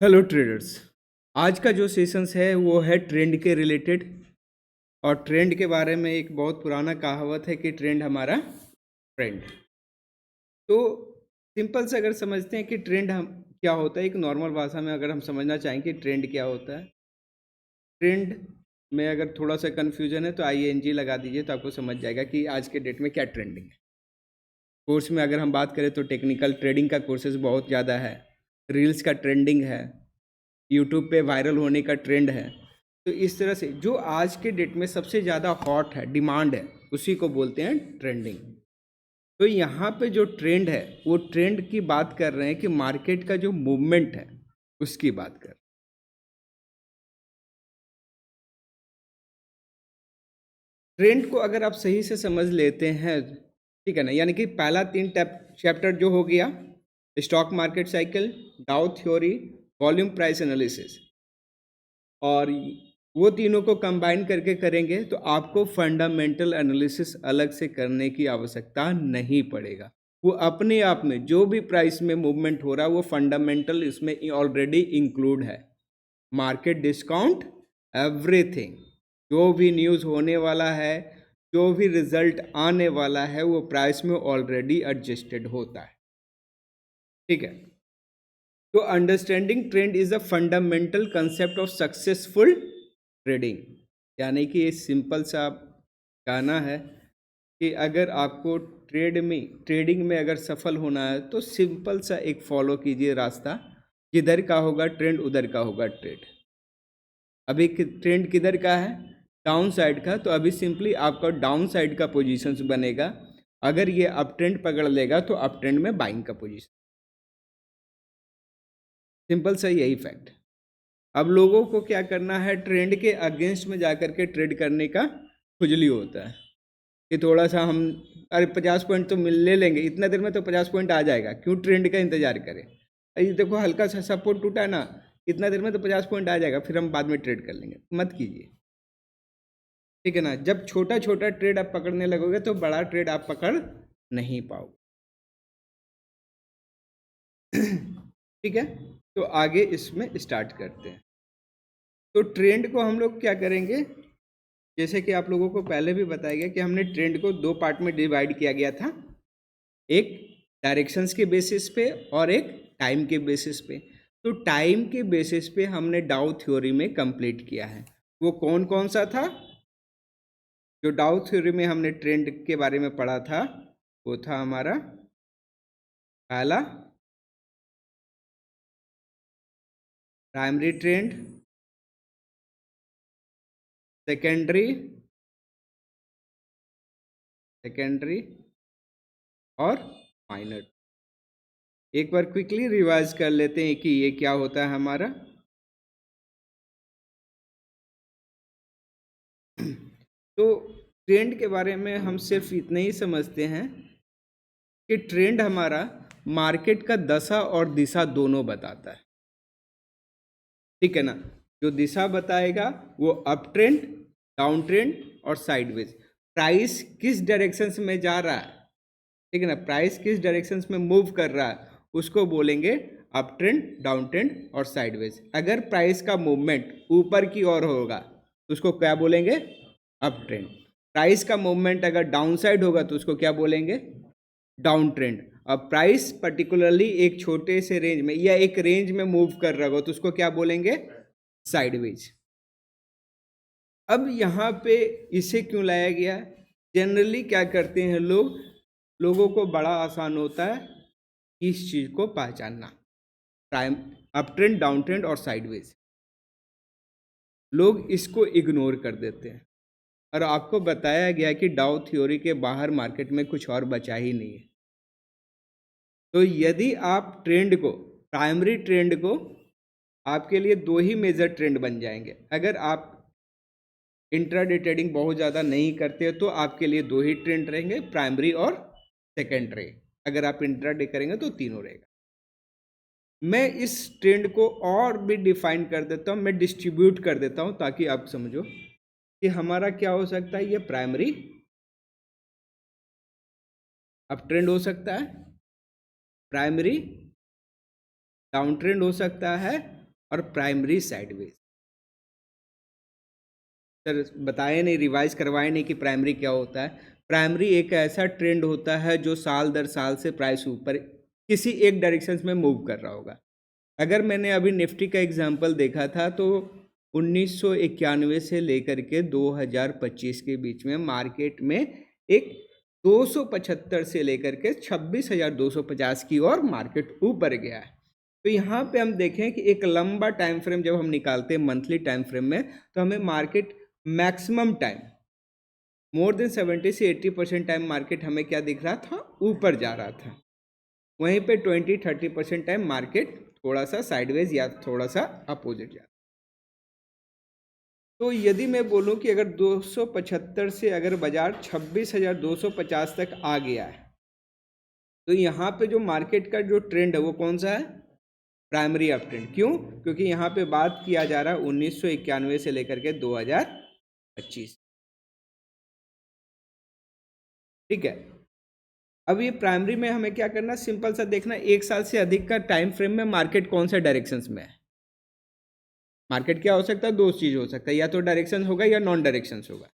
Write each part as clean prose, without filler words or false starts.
Hello traders. आज का जो सेशंस है वो है ट्रेंड के रिलेटेड। और ट्रेंड के बारे में एक बहुत पुराना कहावत है कि ट्रेंड हमारा फ्रेंड। तो सिंपल से अगर समझते हैं कि ट्रेंड हम क्या होता है, एक नॉर्मल भाषा में अगर हम समझना चाहें कि ट्रेंड क्या होता है, ट्रेंड में अगर थोड़ा सा कन्फ्यूजन है तो ING लगा दीजिए तो आपको समझ जाएगा कि आज के डेट में क्या ट्रेंडिंग है। कोर्स में अगर हम बात करें तो टेक्निकल ट्रेडिंग का कोर्सेज बहुत ज़्यादा है, रील्स का ट्रेंडिंग है, यूट्यूब पे वायरल होने का ट्रेंड है। तो इस तरह से जो आज के डेट में सबसे ज़्यादा हॉट है, डिमांड है, उसी को बोलते हैं ट्रेंडिंग। तो यहाँ पे जो ट्रेंड है वो ट्रेंड की बात कर रहे हैं कि मार्केट का जो मूवमेंट है उसकी बात कर। ट्रेंड को अगर आप सही से समझ लेते हैं, ठीक है ना, यानी कि पहला 3 चैप्टर जो हो गया, स्टॉक मार्केट साइकिल, डाउ थ्योरी, वॉल्यूम प्राइस एनालिसिस, और वो तीनों को कंबाइन करके करेंगे तो आपको फंडामेंटल एनालिसिस अलग से करने की आवश्यकता नहीं पड़ेगा। वो अपने आप में जो भी प्राइस में मूवमेंट हो रहा है वो फंडामेंटल इसमें ऑलरेडी इंक्लूड है। मार्केट डिस्काउंट एवरीथिंग, जो भी न्यूज़ होने वाला है, जो भी रिजल्ट आने वाला है, वो प्राइस में ऑलरेडी एडजस्टेड होता है। ठीक है। तो understanding trend is a fundamental concept of successful trading. यानी कि ये सिंपल सा कहना है कि अगर आपको ट्रेडिंग में अगर सफल होना है तो सिंपल सा एक फॉलो कीजिए रास्ता। किधर का होगा ट्रेंड उधर का होगा ट्रेड। अभी ट्रेंड किधर का है? डाउन साइड का। तो अभी सिंपली आपका डाउन साइड का पोजीशंस बनेगा। अगर ये अप ट्रेंड पकड़ लेगा तो अप ट्रेंड में बाइंग का पोजीशन। सिंपल सा यही फैक्ट। अब लोगों को क्या करना है, ट्रेंड के अगेंस्ट में जाकर के ट्रेड करने का खुजली होता है कि थोड़ा सा हम, अरे 50 पॉइंट तो मिल ले लेंगे, इतना देर में तो 50 पॉइंट आ जाएगा, क्यों ट्रेंड का इंतजार करें। अरे देखो हल्का सा सपोर्ट टूटा है ना, इतना देर में तो 50 पॉइंट आ जाएगा, फिर हम बाद में ट्रेड कर लेंगे। मत कीजिए, ठीक है ना। जब छोटा छोटा ट्रेड आप पकड़ने लगोगे तो बड़ा ट्रेड आप पकड़ नहीं पाओगे। ठीक है। तो आगे इसमें स्टार्ट करते हैं। तो ट्रेंड को हम लोग क्या करेंगे, जैसे कि आप लोगों को पहले भी बताया गया कि हमने ट्रेंड को 2 पार्ट में डिवाइड किया गया था, एक डायरेक्शंस के बेसिस पे और एक टाइम के बेसिस पे। तो टाइम के बेसिस पे हमने डाउ थ्योरी में कंप्लीट किया है। वो कौन कौन सा था? जो डाउ थ्योरी में हमने ट्रेंड के बारे में पढ़ा था वो था हमारा पहला प्राइमरी ट्रेंड, सेकेंडरी सेकेंडरी और माइनर। एक बार क्विकली रिवाइज कर लेते हैं कि ये क्या होता है हमारा। तो ट्रेंड के बारे में हम सिर्फ इतना ही समझते हैं कि ट्रेंड हमारा मार्केट का दशा और दिशा दोनों बताता है। ठीक है ना। जो दिशा बताएगा वो अप ट्रेंड, डाउन ट्रेंड और साइडवेज। प्राइस किस डायरेक्शन में जा रहा है, ठीक है ना, प्राइस किस डायरेक्शन में मूव कर रहा है उसको बोलेंगे अप ट्रेंड, डाउन ट्रेंड और साइडवेज। अगर प्राइस का मूवमेंट ऊपर की ओर होगा तो उसको क्या बोलेंगे? Up trend. प्राइस का मूवमेंट अगर डाउन साइड होगा तो उसको क्या बोलेंगे? Down trend. अब प्राइस पर्टिकुलरली एक छोटे से रेंज में या एक रेंज में मूव कर रहा होगा तो उसको क्या बोलेंगे? साइडवेज। अब यहाँ पे इसे क्यों लाया गया? जनरली क्या करते हैं लोग, लोगों को बड़ा आसान होता है इस चीज को पहचानना, prime up trend, down trend और साइडवेज। लोग इसको इग्नोर कर देते हैं और आपको बताया गया कि डाउ थ्योरी के बाहर मार्केट में कुछ और बचा ही नहीं है। तो यदि आप ट्रेंड को, प्राइमरी ट्रेंड को, आपके लिए 2 ही मेजर ट्रेंड बन जाएंगे। अगर आप इंट्राडे ट्रेडिंग बहुत ज़्यादा नहीं करते तो आपके लिए 2 ही ट्रेंड रहेंगे, प्राइमरी और सेकेंडरी। अगर आप इंट्राडे करेंगे तो तीनों रहेगा। मैं इस ट्रेंड को और भी डिफाइन कर देता हूँ, मैं डिस्ट्रीब्यूट कर देता हूँ ताकि आप समझो कि हमारा क्या हो सकता है। ये प्राइमरी अप ट्रेंड हो सकता है, प्राइमरी डाउन ट्रेंड हो सकता है और प्राइमरी साइडवेज। सर बताए नहीं, रिवाइज करवाए नहीं कि प्राइमरी क्या होता है। प्राइमरी एक ऐसा ट्रेंड होता है जो साल दर साल से प्राइस ऊपर किसी एक डायरेक्शन में मूव कर रहा होगा। अगर मैंने अभी निफ्टी का एग्जांपल देखा था तो 1991 से लेकर के 2025 के बीच में मार्केट में एक 275 से लेकर के 26,250 की ओर मार्केट ऊपर गया है। तो यहाँ पे हम देखें कि एक लंबा टाइम फ्रेम जब हम निकालते हैं मंथली टाइम फ्रेम में, तो हमें market maximum time more than 70 से 80% टाइम मार्केट हमें क्या दिख रहा था, ऊपर जा रहा था। वहीं पे 20-30% टाइम मार्केट थोड़ा सा साइडवेज या थोड़ा सा अपोजिट जा रहा। तो यदि मैं बोलूं कि अगर 275 से अगर बाजार 26,250 तक आ गया है, तो यहाँ पे जो मार्केट का जो ट्रेंड है वो कौन सा है, प्राइमरी अप ट्रेंड। क्यों? क्योंकि यहाँ पे बात किया जा रहा है 1991 से लेकर के 2025। ठीक है, अब ये प्राइमरी में हमें क्या करना, सिंपल सा देखना, एक साल से अधिक का टाइम फ्रेम में मार्केट कौन सा डायरेक्शंस में है। मार्केट क्या हो सकता है, दो चीज हो सकता है, या तो डायरेक्शन होगा या नॉन डायरेक्शन होगा।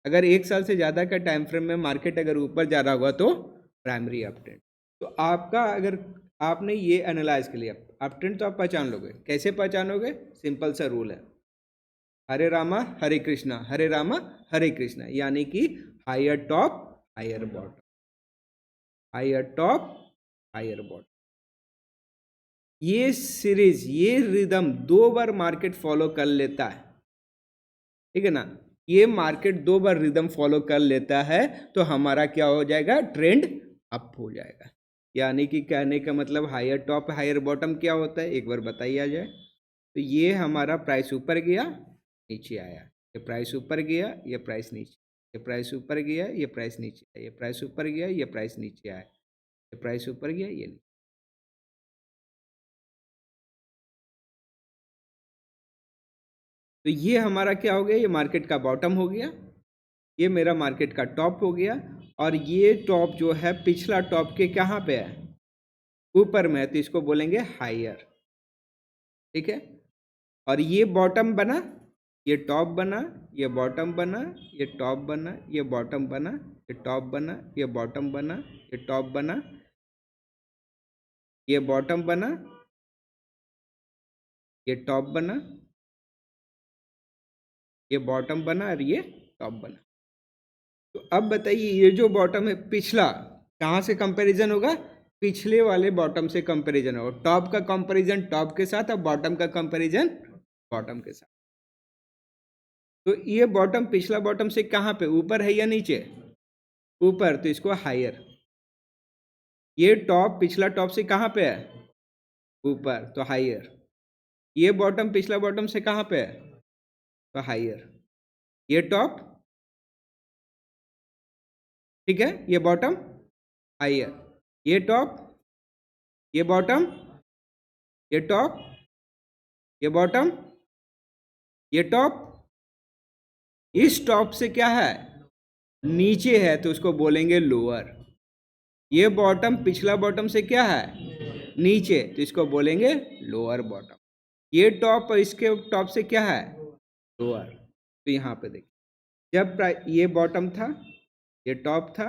अगर एक साल से ज़्यादा का टाइम फ्रेम में मार्केट अगर ऊपर जा रहा होगा तो प्राइमरी अप ट्रेंड। तो आपका अगर आपने ये एनालाइज कर लिया अप ट्रेंड, तो आप पहचान लोगे। कैसे पहचानोगे, सिंपल सा रूल है, हरे रामा हरे कृष्णा, हरे रामा हरे कृष्णा, यानी कि higher top higher bottom, higher top higher bottom. ये सीरीज, ये रिदम 2 बार मार्केट फॉलो कर लेता है, ठीक है ना। ये मार्केट 2 बार रिदम फॉलो कर लेता है तो हमारा क्या हो जाएगा, ट्रेंड अप हो जाएगा। यानी कि कहने का मतलब हायर टॉप हायर बॉटम क्या होता है, एक बार बताइए आ जाए। तो ये हमारा प्राइस ऊपर गया नीचे आया, ये प्राइस ऊपर गया ये प्राइस नीचे, ये प्राइस ऊपर गया ये प्राइस नीचे आया, ये प्राइस ऊपर गया ये प्राइस नीचे आया, ये प्राइस ऊपर गया ये नीचे। तो ये हमारा क्या हो गया, ये मार्केट का बॉटम हो गया, ये मेरा मार्केट का टॉप हो गया, और ये टॉप जो है पिछला टॉप के कहाँ पे है, ऊपर में है, तो इसको बोलेंगे हायर। ठीक है, और ये बॉटम बना, ये टॉप बना, ये बॉटम बना, ये टॉप बना, ये बॉटम बना, ये टॉप बना, ये बॉटम बना, ये टॉप बना, ये बॉटम बना, ये टॉप बना, ये बॉटम बना और ये टॉप बना। तो अब बताइए ये जो बॉटम है पिछला, कहाँ से कंपैरिजन होगा, पिछले वाले बॉटम से कंपैरिजन होगा। टॉप का कंपैरिजन टॉप के साथ और बॉटम का कंपैरिजन बॉटम के साथ। तो ये बॉटम पिछला बॉटम से कहाँ पे, ऊपर है या नीचे, ऊपर, तो इसको हायर। ये टॉप पिछला टॉप से कहाँ पे है, ऊपर, तो हायर। ये बॉटम पिछला बॉटम से कहाँ पे है, तो हायर। ये टॉप, ठीक है, ये बॉटम हायर, ये टॉप, ये बॉटम, ये टॉप, ये बॉटम, ये टॉप, इस टॉप से क्या है, नीचे है, तो उसको बोलेंगे लोअर। ये बॉटम पिछला बॉटम से क्या है, नीचे, तो इसको बोलेंगे लोअर बॉटम। ये टॉप इसके टॉप से क्या है, लोअर। तो यहाँ पे देखिए, जब ये बॉटम था, ये टॉप था,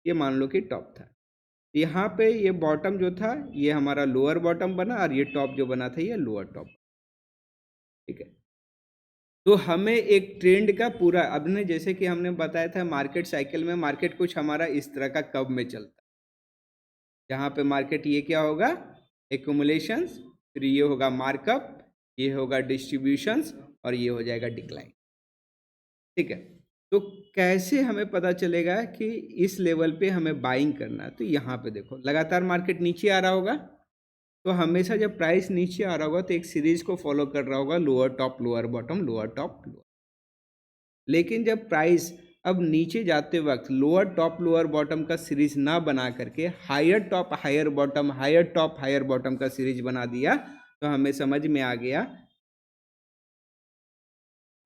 ये मान लो कि टॉप था, यहाँ पे ये बॉटम जो था ये हमारा लोअर बॉटम बना, और ये टॉप जो बना था ये लोअर टॉप। ठीक है, तो हमें एक ट्रेंड का पूरा, अब ने जैसे कि हमने बताया था मार्केट साइकिल में, मार्केट कुछ हमारा इस तरह का कब में चलता है, जहाँ पे मार्केट ये क्या होगा, एक्यूमुलेशंस, फिर ये होगा मार्कअप, ये होगा डिस्ट्रीब्यूशंस, और ये हो जाएगा डिक्लाइन। ठीक है, तो कैसे हमें पता चलेगा कि इस लेवल पे हमें बाइंग करना है, तो यहाँ पे देखो लगातार मार्केट नीचे आ रहा होगा, तो हमेशा जब प्राइस नीचे आ रहा होगा तो एक सीरीज को फॉलो कर रहा होगा, lower top lower bottom, lower top lower. लेकिन जब प्राइस अब नीचे जाते वक्त लोअर टॉप लोअर बॉटम का सीरीज ना बना करके higher top higher bottom, higher top higher bottom का सीरीज बना दिया, तो हमें समझ में आ गया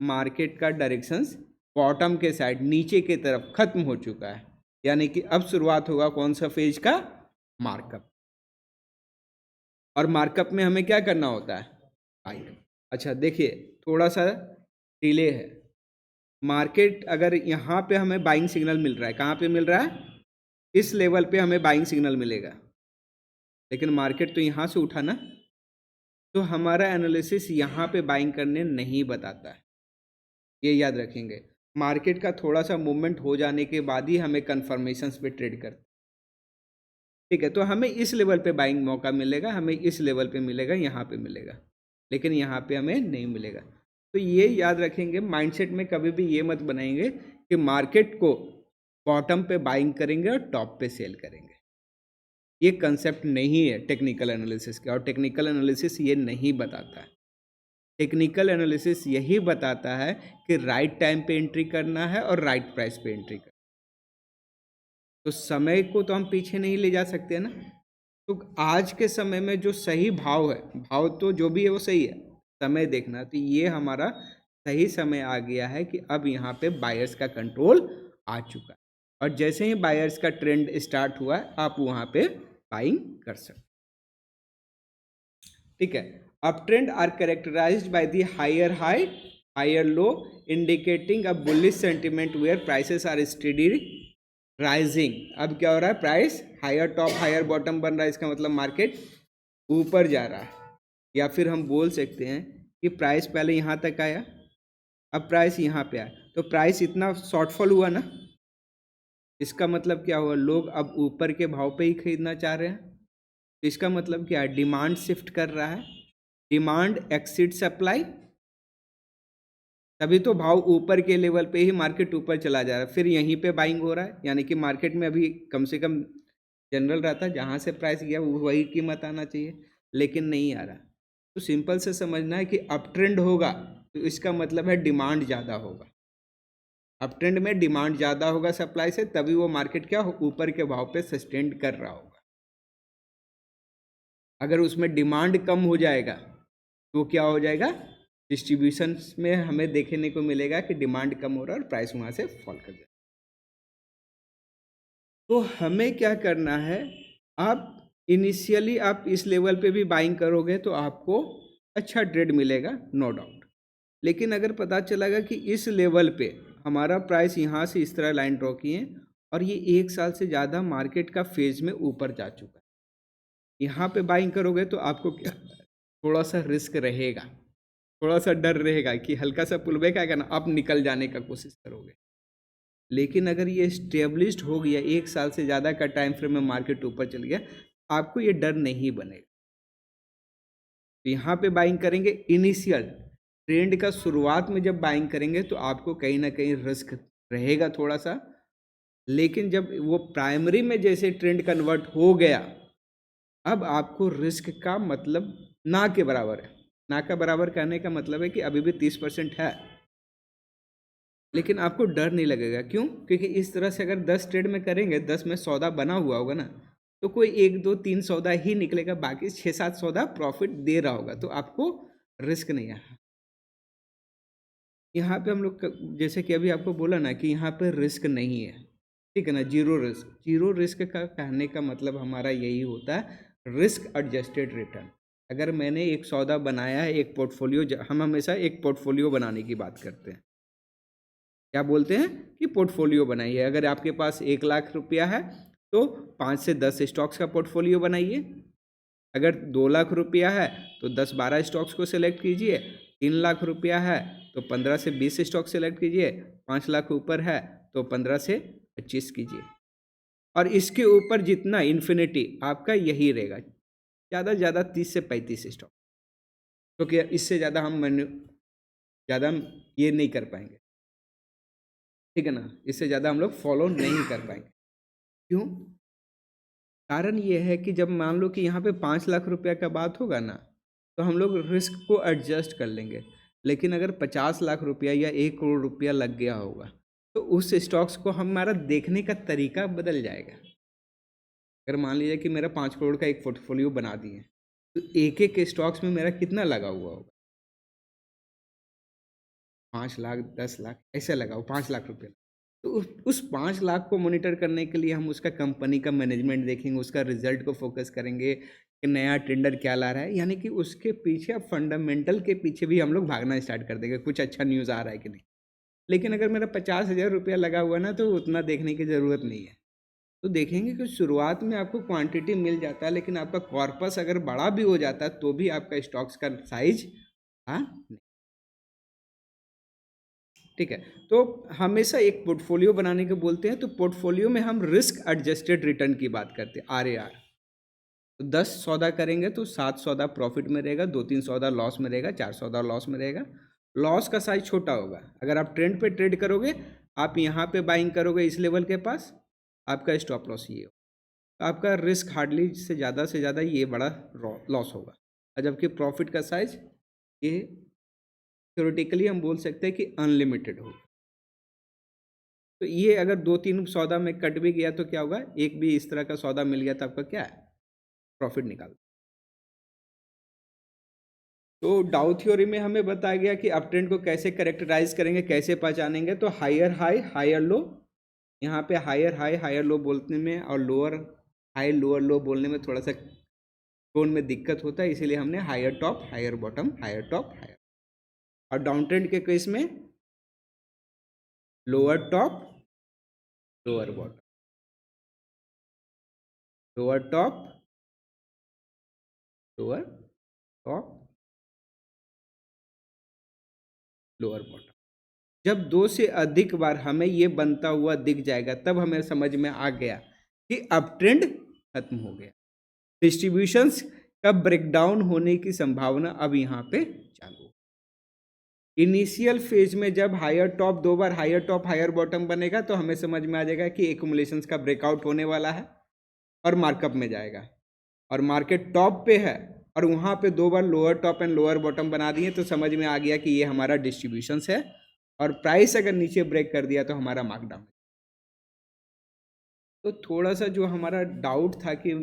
मार्केट का डायरेक्शंस बॉटम के साइड नीचे की तरफ खत्म हो चुका है। यानी कि अब शुरुआत होगा कौन सा फेज का, मार्कअप। और मार्कअप में हमें क्या करना होता है, बाइंग। अच्छा देखिए, थोड़ा सा डिले है। मार्केट अगर यहाँ पे हमें बाइंग सिग्नल मिल रहा है, कहाँ पे मिल रहा है? इस लेवल पे हमें बाइंग सिग्नल मिलेगा, लेकिन मार्केट तो यहाँ से उठा ना, तो हमारा एनालिसिस यहाँ पे बाइंग करने नहीं बताता है, ये याद रखेंगे। मार्केट का थोड़ा सा मूवमेंट हो जाने के बाद ही हमें कन्फर्मेशंस पे ट्रेड करते, ठीक है। तो हमें इस लेवल पे बाइंग मौका मिलेगा, हमें इस लेवल पे मिलेगा, यहाँ पे मिलेगा, लेकिन यहाँ पे हमें नहीं मिलेगा। तो ये याद रखेंगे, माइंडसेट में कभी भी ये मत बनाएंगे कि मार्केट को बॉटम पे बाइंग करेंगे और टॉप पे सेल करेंगे। ये कंसेप्ट नहीं है टेक्निकल एनालिसिस का, और टेक्निकल एनालिसिस ये नहीं बताता है। टेक्निकल एनालिसिस यही बताता है कि राइट टाइम पे एंट्री करना है और राइट प्राइस पे एंट्री करना है। तो समय को तो हम पीछे नहीं ले जा सकते ना। तो आज के समय में जो सही भाव है, भाव तो जो भी है वो सही है, समय देखना। तो ये हमारा सही समय आ गया है कि अब यहाँ पे बायर्स का कंट्रोल आ चुका है, और जैसे ही बायर्स का ट्रेंड स्टार्ट हुआ है, आप वहाँ पे बाइंग कर सकते, ठीक है। Up trend are characterised by the higher high higher low, indicating a bullish sentiment where prices are steady rising. अब क्या हो रहा है? Price higher top higher bottom बन रहा है, इसका मतलब मार्केट ऊपर जा रहा है। या फिर हम बोल सकते हैं कि प्राइस पहले यहाँ तक आया, अब प्राइस यहाँ पे आया, तो प्राइस इतना शॉर्टफॉल हुआ ना, इसका मतलब क्या हुआ? लोग अब ऊपर के भाव पे ही खरीदना चाह रहे हैं। तो इसका मतलब क्या है? डिमांड शिफ्ट कर रहा है, डिमांड एक्सीड सप्लाई, तभी तो भाव ऊपर के लेवल पे ही मार्केट ऊपर चला जा रहा है, फिर यहीं पे बाइंग हो रहा है। यानी कि मार्केट में अभी कम से कम जनरल रहता है, जहाँ से प्राइस गया वही कीमत आना चाहिए, लेकिन नहीं आ रहा। तो सिंपल से समझना है कि अप ट्रेंड होगा तो इसका मतलब है डिमांड ज़्यादा होगा। अप ट्रेंड में डिमांड ज़्यादा होगा सप्लाई से, तभी वो मार्केट क्या ऊपर के भाव पे सस्टेन कर रहा होगा। अगर उसमें डिमांड कम हो जाएगा तो क्या हो जाएगा? डिस्ट्रीब्यूशन में हमें देखने को मिलेगा कि डिमांड कम हो रहा है और प्राइस वहाँ से फॉल कर जाएगा। तो हमें क्या करना है? आप इनिशियली आप इस लेवल पे भी बाइंग करोगे तो आपको अच्छा ट्रेड मिलेगा, नो डाउट। लेकिन अगर पता चलेगा कि इस लेवल पे हमारा प्राइस यहाँ से इस तरह लाइन ड्रॉ किए और ये 1 साल से ज़्यादा मार्केट का फेज में ऊपर जा चुका है, यहाँ पे बाइंग करोगे तो आपको क्या, थोड़ा सा रिस्क रहेगा, थोड़ा सा डर रहेगा कि हल्का सा पुल बैक आएगा ना, आप निकल जाने का कोशिश करोगे। लेकिन अगर ये स्टेब्लिश्ड हो गया, 1 साल से ज़्यादा का टाइम फ्रेम में मार्केट ऊपर चल गया, आपको ये डर नहीं बनेगा। तो यहाँ पे बाइंग करेंगे इनिशियल ट्रेंड का शुरुआत में, जब बाइंग करेंगे तो आपको कहीं ना कहीं रिस्क रहेगा थोड़ा सा। लेकिन जब वो प्राइमरी में जैसे ट्रेंड कन्वर्ट हो गया, अब आपको रिस्क का मतलब ना के बराबर है। ना का बराबर कहने का मतलब है कि अभी भी 30% है, लेकिन आपको डर नहीं लगेगा। क्यों? क्योंकि इस तरह से अगर 10 ट्रेड में करेंगे, 10 में सौदा बना हुआ होगा ना, तो कोई 1 2 3 सौदा ही निकलेगा, बाकी 6 7 सौदा प्रॉफिट दे रहा होगा, तो आपको रिस्क नहीं है। यहाँ पे हम लोग जैसे कि अभी आपको बोला ना कि यहाँ पे रिस्क नहीं है, ठीक है ना, जीरो रिस्क। जीरो रिस्क का कहने का मतलब हमारा यही होता है, रिस्क एडजस्टेड रिटर्न। अगर मैंने एक सौदा बनाया है, एक पोर्टफोलियो, हम हमेशा एक पोर्टफोलियो बनाने की बात करते हैं, क्या बोलते हैं कि पोर्टफोलियो बनाइए। अगर आपके पास 1 लाख रुपया है तो 5 से 10 स्टॉक्स का पोर्टफोलियो बनाइए। अगर 2 लाख रुपया है तो 10-12 स्टॉक्स को सिलेक्ट कीजिए। 3 लाख रुपया है तो 15 से 20 स्टॉक सिलेक्ट कीजिए। 5 लाख ऊपर है तो 15 से 25 कीजिए, और इसके ऊपर जितना इन्फिनिटी आपका यही रहेगा, ज़्यादा से ज़्यादा 30 से 35 स्टॉक, क्योंकि इससे ज़्यादा हम ये नहीं कर पाएंगे, ठीक है ना, इससे ज़्यादा हम लोग फॉलो नहीं कर पाएंगे। क्यों? कारण ये है कि जब मान लो कि यहाँ पे 5 लाख रुपया का बात होगा ना, तो हम लोग रिस्क को एडजस्ट कर लेंगे। लेकिन अगर 50 लाख रुपया या 1 करोड़ रुपया लग गया होगा, तो उस स्टॉक्स को हमारा देखने का तरीका बदल जाएगा। अगर मान लीजिए कि मेरा 5 करोड़ का एक पोर्टफोलियो बना दिए, तो एक एक स्टॉक्स में मेरा कितना लगा हुआ होगा? 5 लाख 10 लाख ऐसे लगाओ, 5 लाख रुपये। तो उस 5 लाख को मॉनिटर करने के लिए हम उसका कंपनी का मैनेजमेंट देखेंगे, उसका रिजल्ट को फोकस करेंगे, कि नया टेंडर क्या ला रहा है, यानी कि उसके पीछे अब फंडामेंटल के पीछे भी हम लोग भागना स्टार्ट कर देंगे, कुछ अच्छा न्यूज़ आ रहा है कि नहीं। लेकिन अगर मेरा 50,000 रुपया लगा हुआ ना, तो उतना देखने की ज़रूरत नहीं है। तो देखेंगे कि शुरुआत में आपको क्वांटिटी मिल जाता है, लेकिन आपका कॉर्पस अगर बड़ा भी हो जाता है तो भी आपका स्टॉक्स का साइज नहीं। ठीक है, तो हमेशा एक पोर्टफोलियो बनाने के बोलते हैं, तो पोर्टफोलियो में हम रिस्क एडजस्टेड रिटर्न की बात करते हैं, RAR। तो 10 सौदा करेंगे तो 7 सौदा प्रॉफिट में रहेगा, 2-3 सौदा लॉस में रहेगा, 4 सौदा लॉस में रहेगा। लॉस का साइज छोटा होगा। अगर आप ट्रेंड पे ट्रेड करोगे, आप यहाँ पे बाइंग करोगे इस लेवल के पास, आपका स्टॉप लॉस ये हो, तो आपका रिस्क हार्डली से ज़्यादा ये बड़ा लॉस होगा। और जबकि प्रॉफिट का साइज ये थ्योरेटिकली हम बोल सकते हैं कि अनलिमिटेड होगा। तो ये अगर 2-3 सौदा में कट भी गया तो क्या होगा, एक भी इस तरह का सौदा मिल गया तो आपका क्या है, प्रॉफिट निकाल। तो डाउ थ्योरी में हमें बताया गया कि अप ट्रेंड को कैसे करेक्टराइज करेंगे, कैसे पहचानेंगे। तो हायर हाई हायर लो, यहाँ पे हायर हाई हायर लो बोलने में और लोअर हाई लोअर लो बोलने में थोड़ा सा टोन में दिक्कत होता है, इसीलिए हमने higher top higher bottom higher top higher. और डाउन ट्रेंड के केस में lower top lower bottom, lower top lower top lower bottom. जब 2 से अधिक बार हमें ये बनता हुआ दिख जाएगा, तब हमें समझ में आ गया कि अब ट्रेंड खत्म हो गया। डिस्ट्रीब्यूशंस का ब्रेकडाउन होने की संभावना अब यहाँ पे चालू। इनिशियल फेज में जब हायर टॉप 2 बार हायर टॉप हायर बॉटम बनेगा, तो हमें समझ में आ जाएगा कि एक्युमुलेशंस का ब्रेकआउट होने वाला है और मार्कअप में जाएगा, और मार्केट टॉप पे है और वहाँ पे 2 बार lower top and lower bottom बना दिए, तो समझ में आ गया कि ये हमारा डिस्ट्रीब्यूशंस है। और प्राइस अगर नीचे ब्रेक कर दिया तो हमारा मार्कडाउन। तो थोड़ा सा जो हमारा डाउट था कि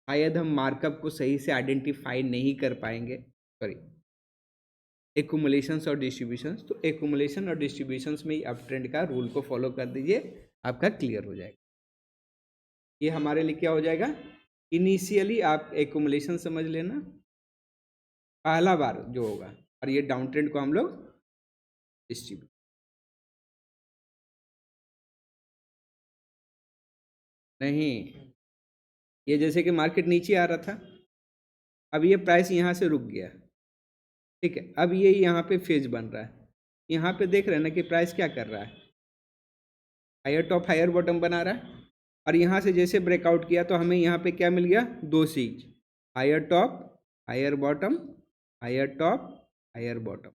शायद हम मार्कअप को सही से आइडेंटिफाई नहीं कर पाएंगे, सॉरी, एक्युमुलेशंस और डिस्ट्रीब्यूशंस, तो एक्युमुलेशन और डिस्ट्रीब्यूशंस में ही अप ट्रेंड का रूल को फॉलो कर दीजिए, आपका क्लियर हो जाएगा। ये हमारे लिए क्या हो जाएगा, इनिशियली आप एक्युमुलेशन समझ लेना पहला बार जो होगा, और ये डाउन ट्रेंड को हम लोग डिस्ट्रीब्यूट। नहीं, ये जैसे कि मार्केट नीचे आ रहा था, अब ये प्राइस यहाँ से रुक गया, ठीक है, अब ये यहाँ पे फेज बन रहा है। यहाँ पे देख रहे हैं ना कि प्राइस क्या कर रहा है, हायर टॉप हायर बॉटम बना रहा है, और यहाँ से जैसे ब्रेकआउट किया तो हमें यहाँ पे क्या मिल गया, 2 चीज, higher top higher bottom higher top higher bottom.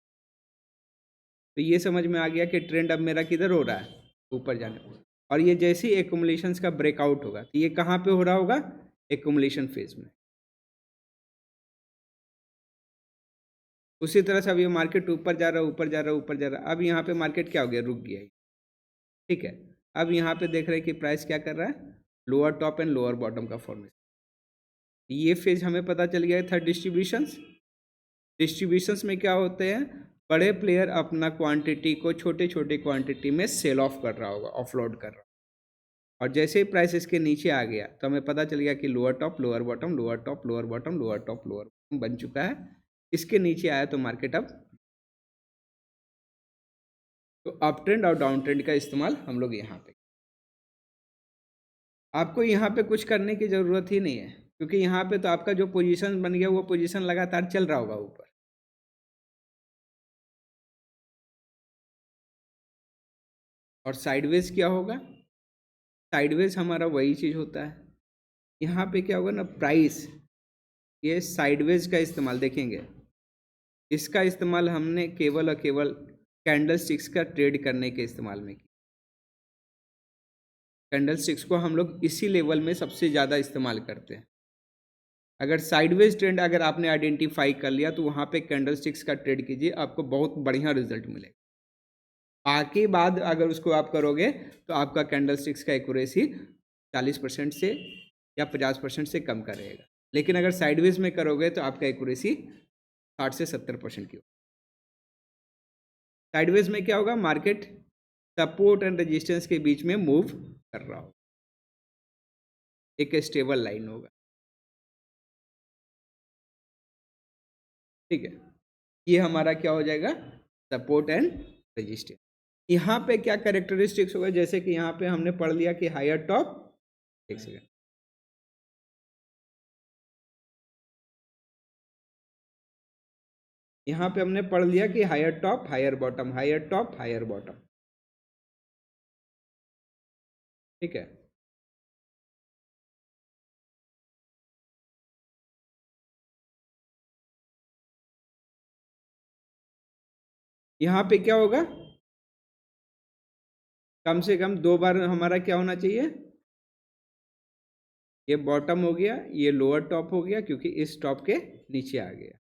तो ये समझ में आ गया कि ट्रेंड अब मेरा किधर हो रहा है, ऊपर जाने को। और ये जैसे ही एक्युमुलेशंस का ब्रेकआउट होगा, तो ये कहाँ पे हो रहा होगा, एक्युमुलेशन फेज में। उसी तरह से अब ये मार्केट ऊपर जा रहा है ऊपर जा रहा है ऊपर जा रहा है, अब यहाँ पे मार्केट क्या हो गया, रुक गया, ठीक है। अब यहाँ पे देख रहे हैं कि प्राइस क्या कर रहा है, lower top and lower bottom का फॉर्मेशन। ये फेज हमें पता चल गया था डिस्ट्रीब्यूशंस। डिस्ट्रीब्यूशंस में क्या होते हैं, बड़े प्लेयर अपना क्वांटिटी को छोटे छोटे क्वांटिटी में सेल ऑफ कर रहा होगा, ऑफलोड कर रहा होगा, और जैसे ही प्राइस इसके नीचे आ गया तो हमें पता चल गया कि lower top lower bottom lower top lower bottom lower top lower bottom बन चुका है। इसके नीचे आया तो मार्केट अब, तो अप ट्रेंड और डाउन ट्रेंड का इस्तेमाल हम लोग यहाँ पे, आपको यहाँ पे कुछ करने की ज़रूरत ही नहीं है, क्योंकि यहाँ पे तो आपका जो पोजीशन बन गया वो पोजीशन लगातार चल रहा होगा ऊपर। और साइडवेज क्या होगा, साइडवेज हमारा वही चीज़ होता है, यहाँ पे क्या होगा ना, प्राइस ये साइडवेज का इस्तेमाल देखेंगे, इसका इस्तेमाल हमने केवल और केवल कैंडल स्टिक्स का ट्रेड करने के इस्तेमाल में किया। कैंडल स्टिक्स को हम लोग इसी लेवल में सबसे ज़्यादा इस्तेमाल करते हैं। अगर साइडवेज ट्रेंड अगर आपने आइडेंटिफाई कर लिया तो वहाँ पे कैंडल स्टिक्स का ट्रेड कीजिए, आपको बहुत बढ़िया रिजल्ट मिलेगा। बाकी बाद अगर उसको आप करोगे तो आपका कैंडल स्टिक्स का एक्यूरेसी 40% से या 50% से कम का रहेगा, लेकिन अगर साइडवेज में करोगे तो आपका एक्यूरेसी 60 से 70% की होगी। साइडवेज में क्या होगा, मार्केट सपोर्ट एंड रेजिस्टेंस के बीच में मूव कर रहा होगा, एक स्टेबल लाइन होगा। ठीक है, ये हमारा क्या हो जाएगा, सपोर्ट एंड रेजिस्टेंस। यहाँ पे क्या कैरेक्टरिस्टिक्स होगा, जैसे कि यहाँ पे हमने पढ़ लिया कि हायर टॉप, एक सेकेंड, यहाँ पे हमने पढ़ लिया कि higher top higher bottom, higher top higher bottom, ठीक है। यहाँ पे क्या होगा, कम से कम 2 बार हमारा क्या होना चाहिए, ये बॉटम हो गया, ये लोअर टॉप हो गया क्योंकि इस टॉप के नीचे आ गया,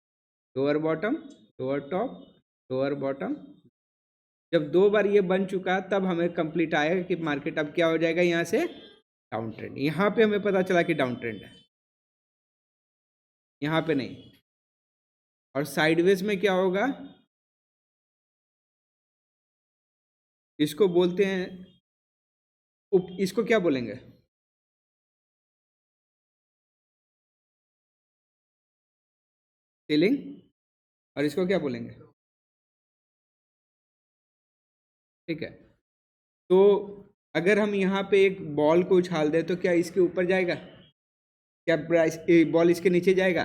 lower bottom, lower top, lower bottom. जब 2 बार ये बन चुका तब हमें कंप्लीट आएगा कि मार्केट अब क्या हो जाएगा, यहाँ से डाउन ट्रेंड। यहाँ पे हमें पता चला कि डाउन ट्रेंड है, यहाँ पे नहीं। और साइडवेज में क्या होगा, इसको बोलते हैं इसको क्या बोलेंगे, सेलिंग, और इसको क्या बोलेंगे, ठीक है। तो अगर हम यहाँ पे एक बॉल को उछाल दें तो क्या इसके ऊपर जाएगा, क्या प्राइस बॉल इसके नीचे जाएगा,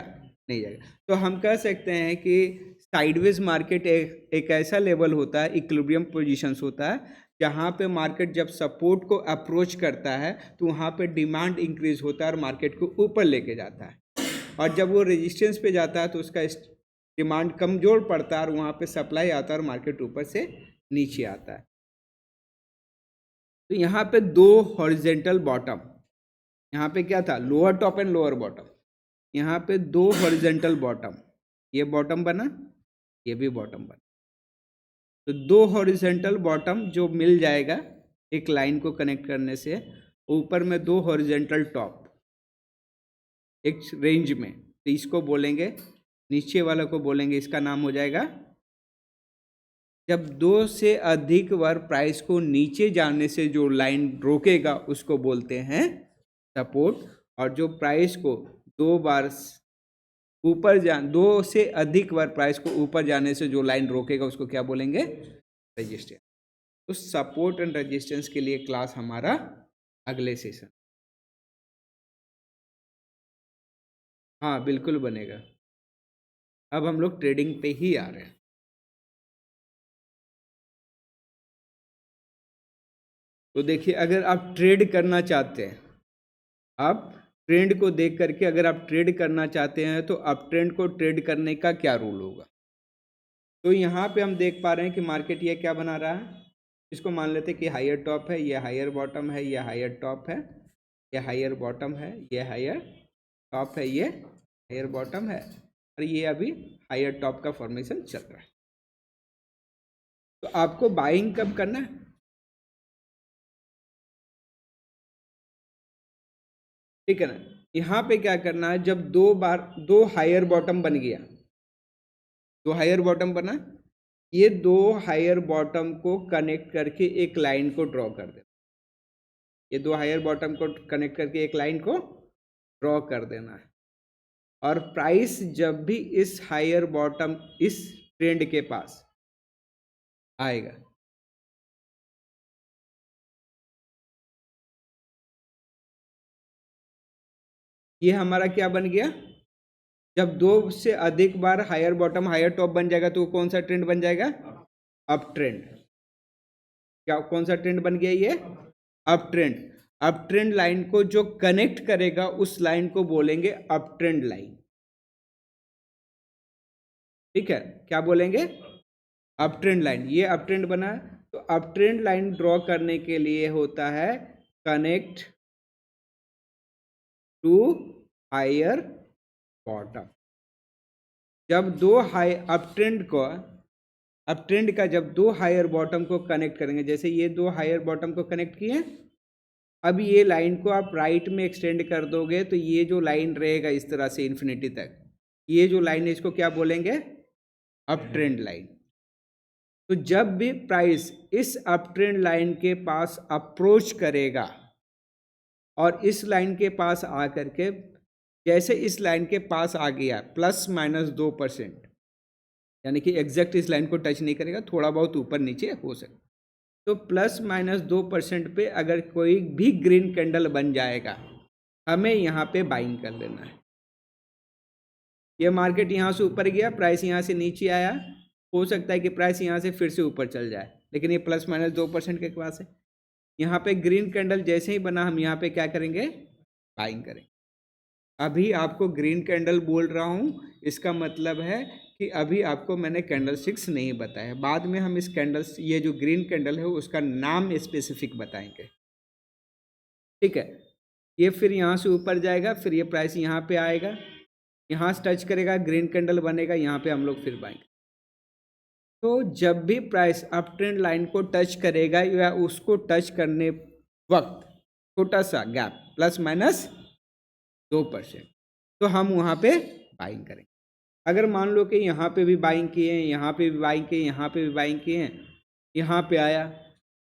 नहीं जाएगा। तो हम कह सकते हैं कि साइडवेज मार्केट एक ऐसा लेवल होता है, इक्विलिब्रियम पोजीशंस होता है, जहाँ पे मार्केट जब सपोर्ट को अप्रोच करता है तो वहाँ पे डिमांड इंक्रीज होता है और मार्केट को ऊपर लेके जाता है, और जब वो रेजिस्टेंस पे जाता है तो उसका डिमांड कमजोर पड़ता है और वहाँ पे सप्लाई आता है और मार्केट ऊपर से नीचे आता है। तो यहाँ पे 2 हॉरिजेंटल बॉटम, यहाँ पे क्या था, lower top and lower bottom, यहाँ पे 2 हॉरिजेंटल बॉटम, ये बॉटम बना, ये भी बॉटम बना। तो 2 हॉरिजेंटल बॉटम जो मिल जाएगा एक लाइन को कनेक्ट करने से, ऊपर में 2 हॉरिजेंटल टॉप एक रेंज में, तो इसको बोलेंगे, नीचे वाला को बोलेंगे, इसका नाम हो जाएगा, जब 2 से अधिक बार प्राइस को नीचे जाने से जो लाइन रोकेगा उसको बोलते हैं सपोर्ट, और जो प्राइस को 2 बार ऊपर 2 से अधिक बार प्राइस को ऊपर जाने से जो लाइन रोकेगा उसको क्या बोलेंगे, रेजिस्टेंस। तो सपोर्ट एंड रेजिस्टेंस के लिए क्लास हमारा अगले सेशन, हाँ बिल्कुल बनेगा। अब हम लोग ट्रेडिंग पे ही आ रहे हैं। तो देखिए, अगर आप ट्रेड करना चाहते हैं, आप ट्रेंड को देख करके अगर आप ट्रेड करना चाहते हैं तो अप ट्रेंड को ट्रेड करने का क्या रूल होगा। तो यहाँ पे हम देख पा रहे हैं कि मार्केट ये क्या बना रहा है, इसको मान लेते हैं कि हायर टॉप है, ये हायर बॉटम है, ये हायर टॉप है, ये हायर बॉटम है, ये हायर टॉप है, ये हायर बॉटम है, और ये अभी हायर टॉप का फॉर्मेशन चल रहा है। तो आपको बाइंग कब करना है, ठीक है ना। यहाँ पे क्या करना है, जब 2 बार 2 हायर बॉटम बन गया, 2 हायर बॉटम बना, ये 2 हायर बॉटम को कनेक्ट करके एक लाइन को ड्रॉ कर देना, ये 2 हायर बॉटम को कनेक्ट करके एक लाइन को ड्रॉ कर देना है। और प्राइस जब भी इस हायर बॉटम इस ट्रेंड के पास आएगा, ये हमारा क्या बन गया, जब 2 से अधिक बार हायर बॉटम हायर टॉप बन जाएगा तो कौन सा ट्रेंड बन जाएगा, अप ट्रेंड। क्या कौन सा ट्रेंड बन गया, ये up trend. Up trend line को जो कनेक्ट करेगा उस लाइन को बोलेंगे अप ट्रेंड लाइन, ठीक है। क्या बोलेंगे, अप ट्रेंड लाइन। ये अप ट्रेंड बना है, तो अप ट्रेंड लाइन ड्रॉ करने के लिए होता है कनेक्ट टू हायर बॉटम। जब 2 हाई अप ट्रेंड का जब 2 हायर बॉटम को कनेक्ट करेंगे, जैसे ये 2 हायर बॉटम को कनेक्ट किए, अब ये लाइन को आप राइट में एक्सटेंड कर दोगे तो ये जो लाइन रहेगा इस तरह से इन्फिनिटी तक, ये जो लाइन है इसको क्या बोलेंगे, अप ट्रेंड लाइन। तो जब भी प्राइस इस अप ट्रेंड लाइन के पास अप्रोच करेगा और इस लाइन के पास आकर के, जैसे इस लाइन के पास आ गया ±2%, यानी कि एग्जैक्ट इस लाइन को टच नहीं करेगा, थोड़ा बहुत ऊपर नीचे हो सकता। तो ±2% पे अगर कोई भी ग्रीन कैंडल बन जाएगा, हमें यहाँ पे बाइंग कर लेना है। ये मार्केट यहाँ से ऊपर गया, प्राइस यहाँ से नीचे आया, हो सकता है कि प्राइस यहाँ से फिर से ऊपर चल जाए, लेकिन ये ±2% के पास है। यहाँ पे ग्रीन कैंडल जैसे ही बना, हम यहाँ पे क्या करेंगे, बाइंग करेंगे। अभी आपको ग्रीन कैंडल बोल रहा हूँ, इसका मतलब है कि अभी आपको मैंने कैंडल स्टिक्स नहीं बताया, बाद में हम इस कैंडल, ये जो ग्रीन कैंडल है उसका नाम स्पेसिफिक बताएंगे, ठीक है। ये फिर यहाँ से ऊपर जाएगा, फिर ये प्राइस यहाँ पे आएगा, यहाँ से टच करेगा, ग्रीन कैंडल बनेगा, यहाँ पे हम लोग फिर बाइंग। तो जब भी प्राइस अप ट्रेंड लाइन को टच करेगा या उसको टच करने वक्त छोटा सा गैप ±2%, तो हम वहाँ पे बाइंग करेंगे। अगर मान लो कि यहाँ पे भी बाइंग किए हैं, यहाँ पे भी बाइंग किए, यहाँ पे भी बाइंग किए हैं, यहाँ पे आया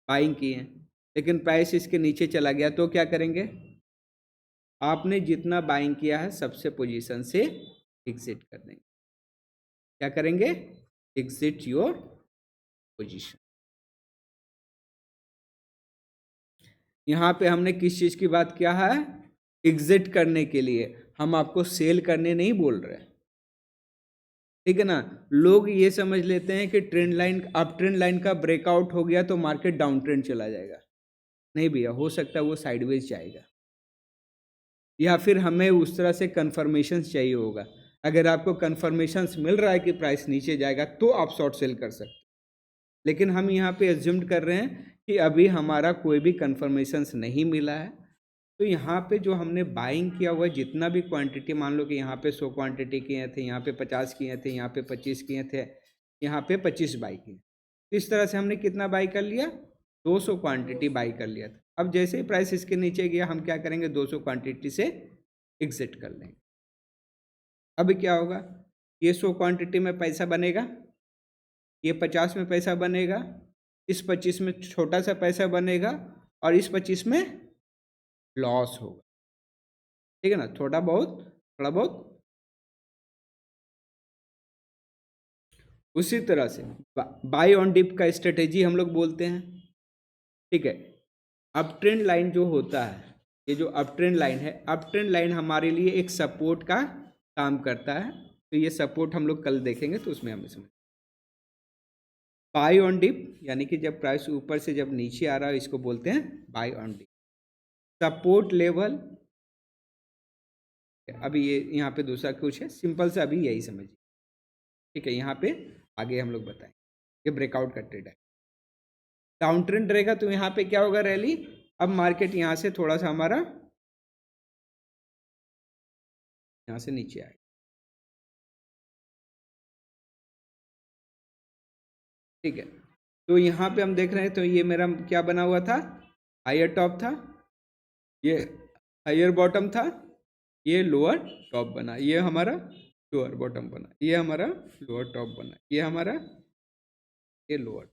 बाइंग किए हैं, लेकिन प्राइस इसके नीचे चला गया, तो क्या करेंगे, आपने जितना बाइंग किया है सबसे पोजीशन से एग्जिट कर देंगे। क्या करेंगे, एग्जिट योर पोजीशन। यहाँ पे हमने किस चीज़ की बात किया है, एग्जिट करने के लिए, हम आपको सेल करने नहीं बोल रहे, ठीक है ना। लोग ये समझ लेते हैं कि trend line, up trend line का ब्रेकआउट हो गया तो मार्केट डाउन ट्रेंड चला जाएगा। नहीं भैया, हो सकता है वो साइडवेज जाएगा, या फिर हमें उस तरह से कन्फर्मेशन चाहिए होगा। अगर आपको कन्फर्मेशन मिल रहा है कि प्राइस नीचे जाएगा तो आप शॉर्ट सेल कर सकते, लेकिन हम यहाँ पे एज्यूम्ड कर रहे हैं कि अभी हमारा कोई भी कन्फर्मेशन नहीं मिला है। तो यहाँ पे जो हमने बाइंग किया हुआ है, जितना भी क्वांटिटी, मान लो कि यहाँ पे 100 क्वांटिटी किए थे, यहाँ पे 50 किए थे, यहाँ पे 25 किए थे, यहाँ पे 25 बाई किए, तो इस तरह से हमने कितना बाई कर लिया, 200 क्वांटिटी बाई कर लिया था। अब जैसे ही प्राइस इसके नीचे गया, हम क्या करेंगे, 200 क्वांटिटी से एग्जिट कर लेंगे। अब क्या होगा, ये 100 क्वांटिटी में पैसा बनेगा, ये 50 में पैसा बनेगा, इस 25 में छोटा सा पैसा बनेगा, और इस 25 में लॉस होगा, ठीक है ना, थोड़ा बहुत। उसी तरह से बाय ऑन डिप का स्ट्रेटेजी हम लोग बोलते हैं, ठीक है। अप ट्रेंड लाइन जो होता है, ये जो अप ट्रेंड लाइन है, अप ट्रेंड लाइन हमारे लिए एक सपोर्ट का काम करता है, तो ये सपोर्ट हम लोग कल देखेंगे, तो उसमें हमें समझ। बाय ऑन डिप यानी कि जब प्राइस ऊपर से जब नीचे आ रहा है, इसको बोलते हैं buy on dip. Support level, अभी ये यहाँ पे दूसरा कुछ है, सिंपल से अभी यही समझिए, ठीक है। यहाँ पे आगे हम लोग बताएं, ये ब्रेकआउट का ट्रेड है। डाउन ट्रेंड रहेगा तो यहाँ पे क्या होगा, रैली। अब मार्केट यहाँ से थोड़ा सा हमारा यहाँ से नीचे आएगा, ठीक है। तो यहाँ पे हम देख रहे हैं, तो ये मेरा क्या बना हुआ था, हायर टॉप था, ये हायर बॉटम था, ये लोअर टॉप बना, ये हमारा लोअर बॉटम बना, ये हमारा लोअर टॉप बना, ये हमारा ये लोअर।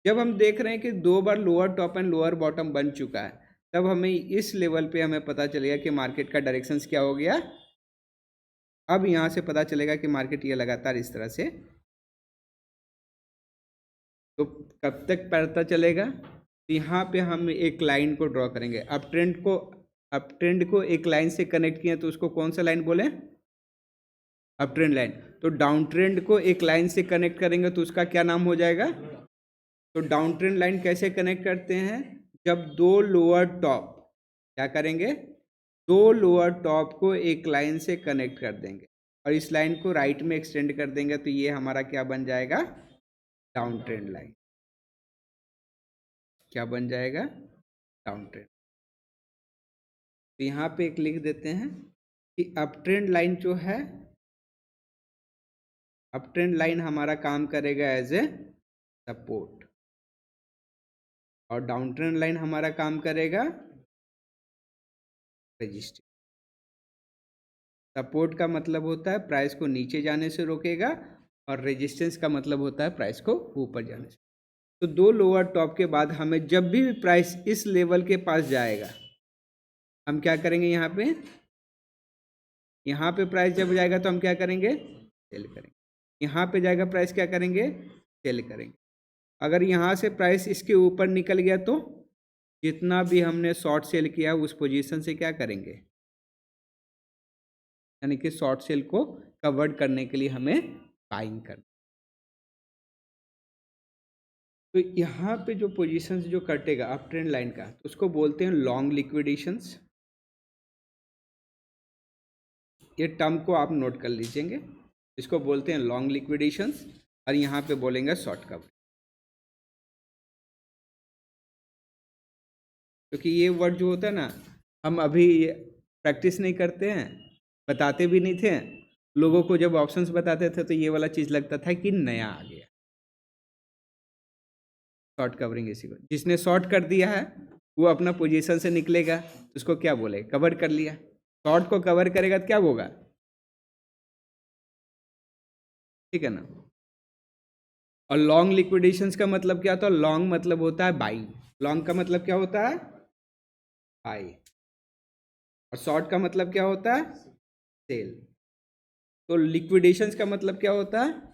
जब हम देख रहे हैं कि 2 बार lower top and lower bottom बन चुका है, तब हमें इस लेवल पे हमें पता चलेगा कि मार्केट का डायरेक्शंस क्या हो गया। अब यहाँ से पता चलेगा कि मार्केट ये लगातार इस तरह से, तो कब तक पता चलेगा, यहाँ पे हम एक लाइन को ड्रॉ करेंगे। अप ट्रेंड को एक लाइन से कनेक्ट किया, तो उसको कौन सा लाइन बोले, अप ट्रेंड लाइन। तो डाउन ट्रेंड को एक लाइन से कनेक्ट करेंगे, तो उसका क्या नाम हो जाएगा। तो डाउन ट्रेंड लाइन कैसे कनेक्ट करते हैं, जब 2 लोअर टॉप, क्या करेंगे, 2 लोअर टॉप को एक लाइन से कनेक्ट कर देंगे, और इस लाइन को राइट में एक्सटेंड कर देंगे, तो ये हमारा क्या बन जाएगा, डाउन ट्रेंड लाइन। क्या बन जाएगा, डाउन ट्रेंड। तो यहाँ पे एक लिख देते हैं कि अप ट्रेंड लाइन जो है, अप ट्रेंड लाइन हमारा काम करेगा एज ए सपोर्ट, और डाउन ट्रेंड लाइन हमारा काम करेगा रेजिस्टेंस। सपोर्ट का मतलब होता है प्राइस को नीचे जाने से रोकेगा, और रेजिस्टेंस का मतलब होता है प्राइस को ऊपर जाने से। तो 2 लोअर टॉप के बाद हमें जब भी प्राइस इस लेवल के पास जाएगा, हम क्या करेंगे, यहाँ पे प्राइस जब जाएगा तो हम क्या करेंगे, सेल करेंगे। यहाँ पे जाएगा प्राइस, क्या करेंगे, सेल करेंगे। अगर यहाँ से प्राइस इसके ऊपर निकल गया तो जितना भी हमने शॉर्ट सेल किया उस पोजीशन से क्या करेंगे, यानी कि शॉर्ट सेल को कवर्ड करने के लिए हमें बाइंग करना। तो यहाँ पे जो पोजीशंस जो कटेगा अप ट्रेंड लाइन का, तो उसको बोलते हैं लॉन्ग लिक्विडेशंस। ये टर्म को आप नोट कर लीजिएंगे, इसको बोलते हैं लॉन्ग लिक्विडेशंस, और यहाँ पे बोलेंगे शॉर्ट कवर। क्योंकि ये वर्ड जो होता है ना, हम अभी प्रैक्टिस नहीं करते हैं, बताते भी नहीं थे लोगों को। जब ऑप्शंस बताते थे तो ये वाला चीज़ लगता था कि नया आ गया। शॉर्ट कवरिंग इसी को, जिसने शॉर्ट कर दिया है वो अपना पोजीशन से निकलेगा, उसको क्या बोले, कवर कर लिया। शॉर्ट को कवर करेगा तो क्या होगा, ठीक है ना। और लॉन्ग लिक्विडेशंस का मतलब क्या होता है, लॉन्ग मतलब होता है बाई, लॉन्ग का मतलब क्या होता है, बाई, और शॉर्ट का मतलब क्या होता है, सेल। तो लिक्विडेशंस का मतलब क्या होता है,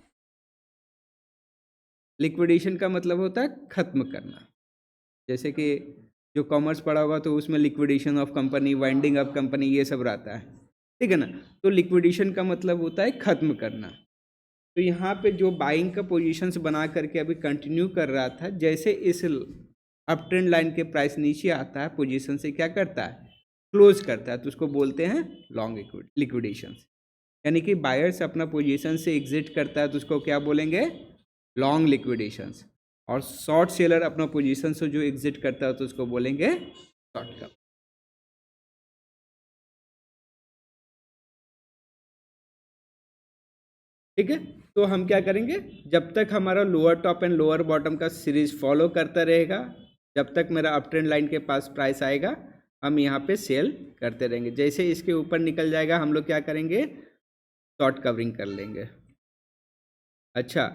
लिक्विडेशन का मतलब होता है खत्म करना। जैसे कि जो कॉमर्स पढ़ा होगा तो उसमें liquidation of company, winding of company, ये सब रहता है, ठीक है ना। तो लिक्विडेशन का मतलब होता है खत्म करना। तो यहाँ पे जो बाइंग का पोजीशंस बना करके अभी कंटिन्यू कर रहा था, जैसे इस अप ट्रेंड लाइन के प्राइस नीचे आता है, पोजीशन से क्या करता है, क्लोज करता है, तो उसको बोलते हैं लॉन्ग लिक्विडेशंस। यानी कि बायर्स अपना पोजीशन से एग्जिट करता है तो उसको क्या बोलेंगे, लॉन्ग लिक्विडेशंस। और शॉर्ट सेलर अपना पोजीशन से जो एग्जिट करता है तो उसको बोलेंगे शॉर्ट कवर। ठीक है, तो हम क्या करेंगे, जब तक हमारा lower top and lower bottom का सीरीज फॉलो करता रहेगा, जब तक मेरा अप ट्रेंड लाइन के पास प्राइस आएगा, हम यहाँ पे सेल करते रहेंगे। जैसे इसके ऊपर निकल जाएगा हम लोग क्या करेंगे, शॉर्ट कवरिंग कर लेंगे। अच्छा,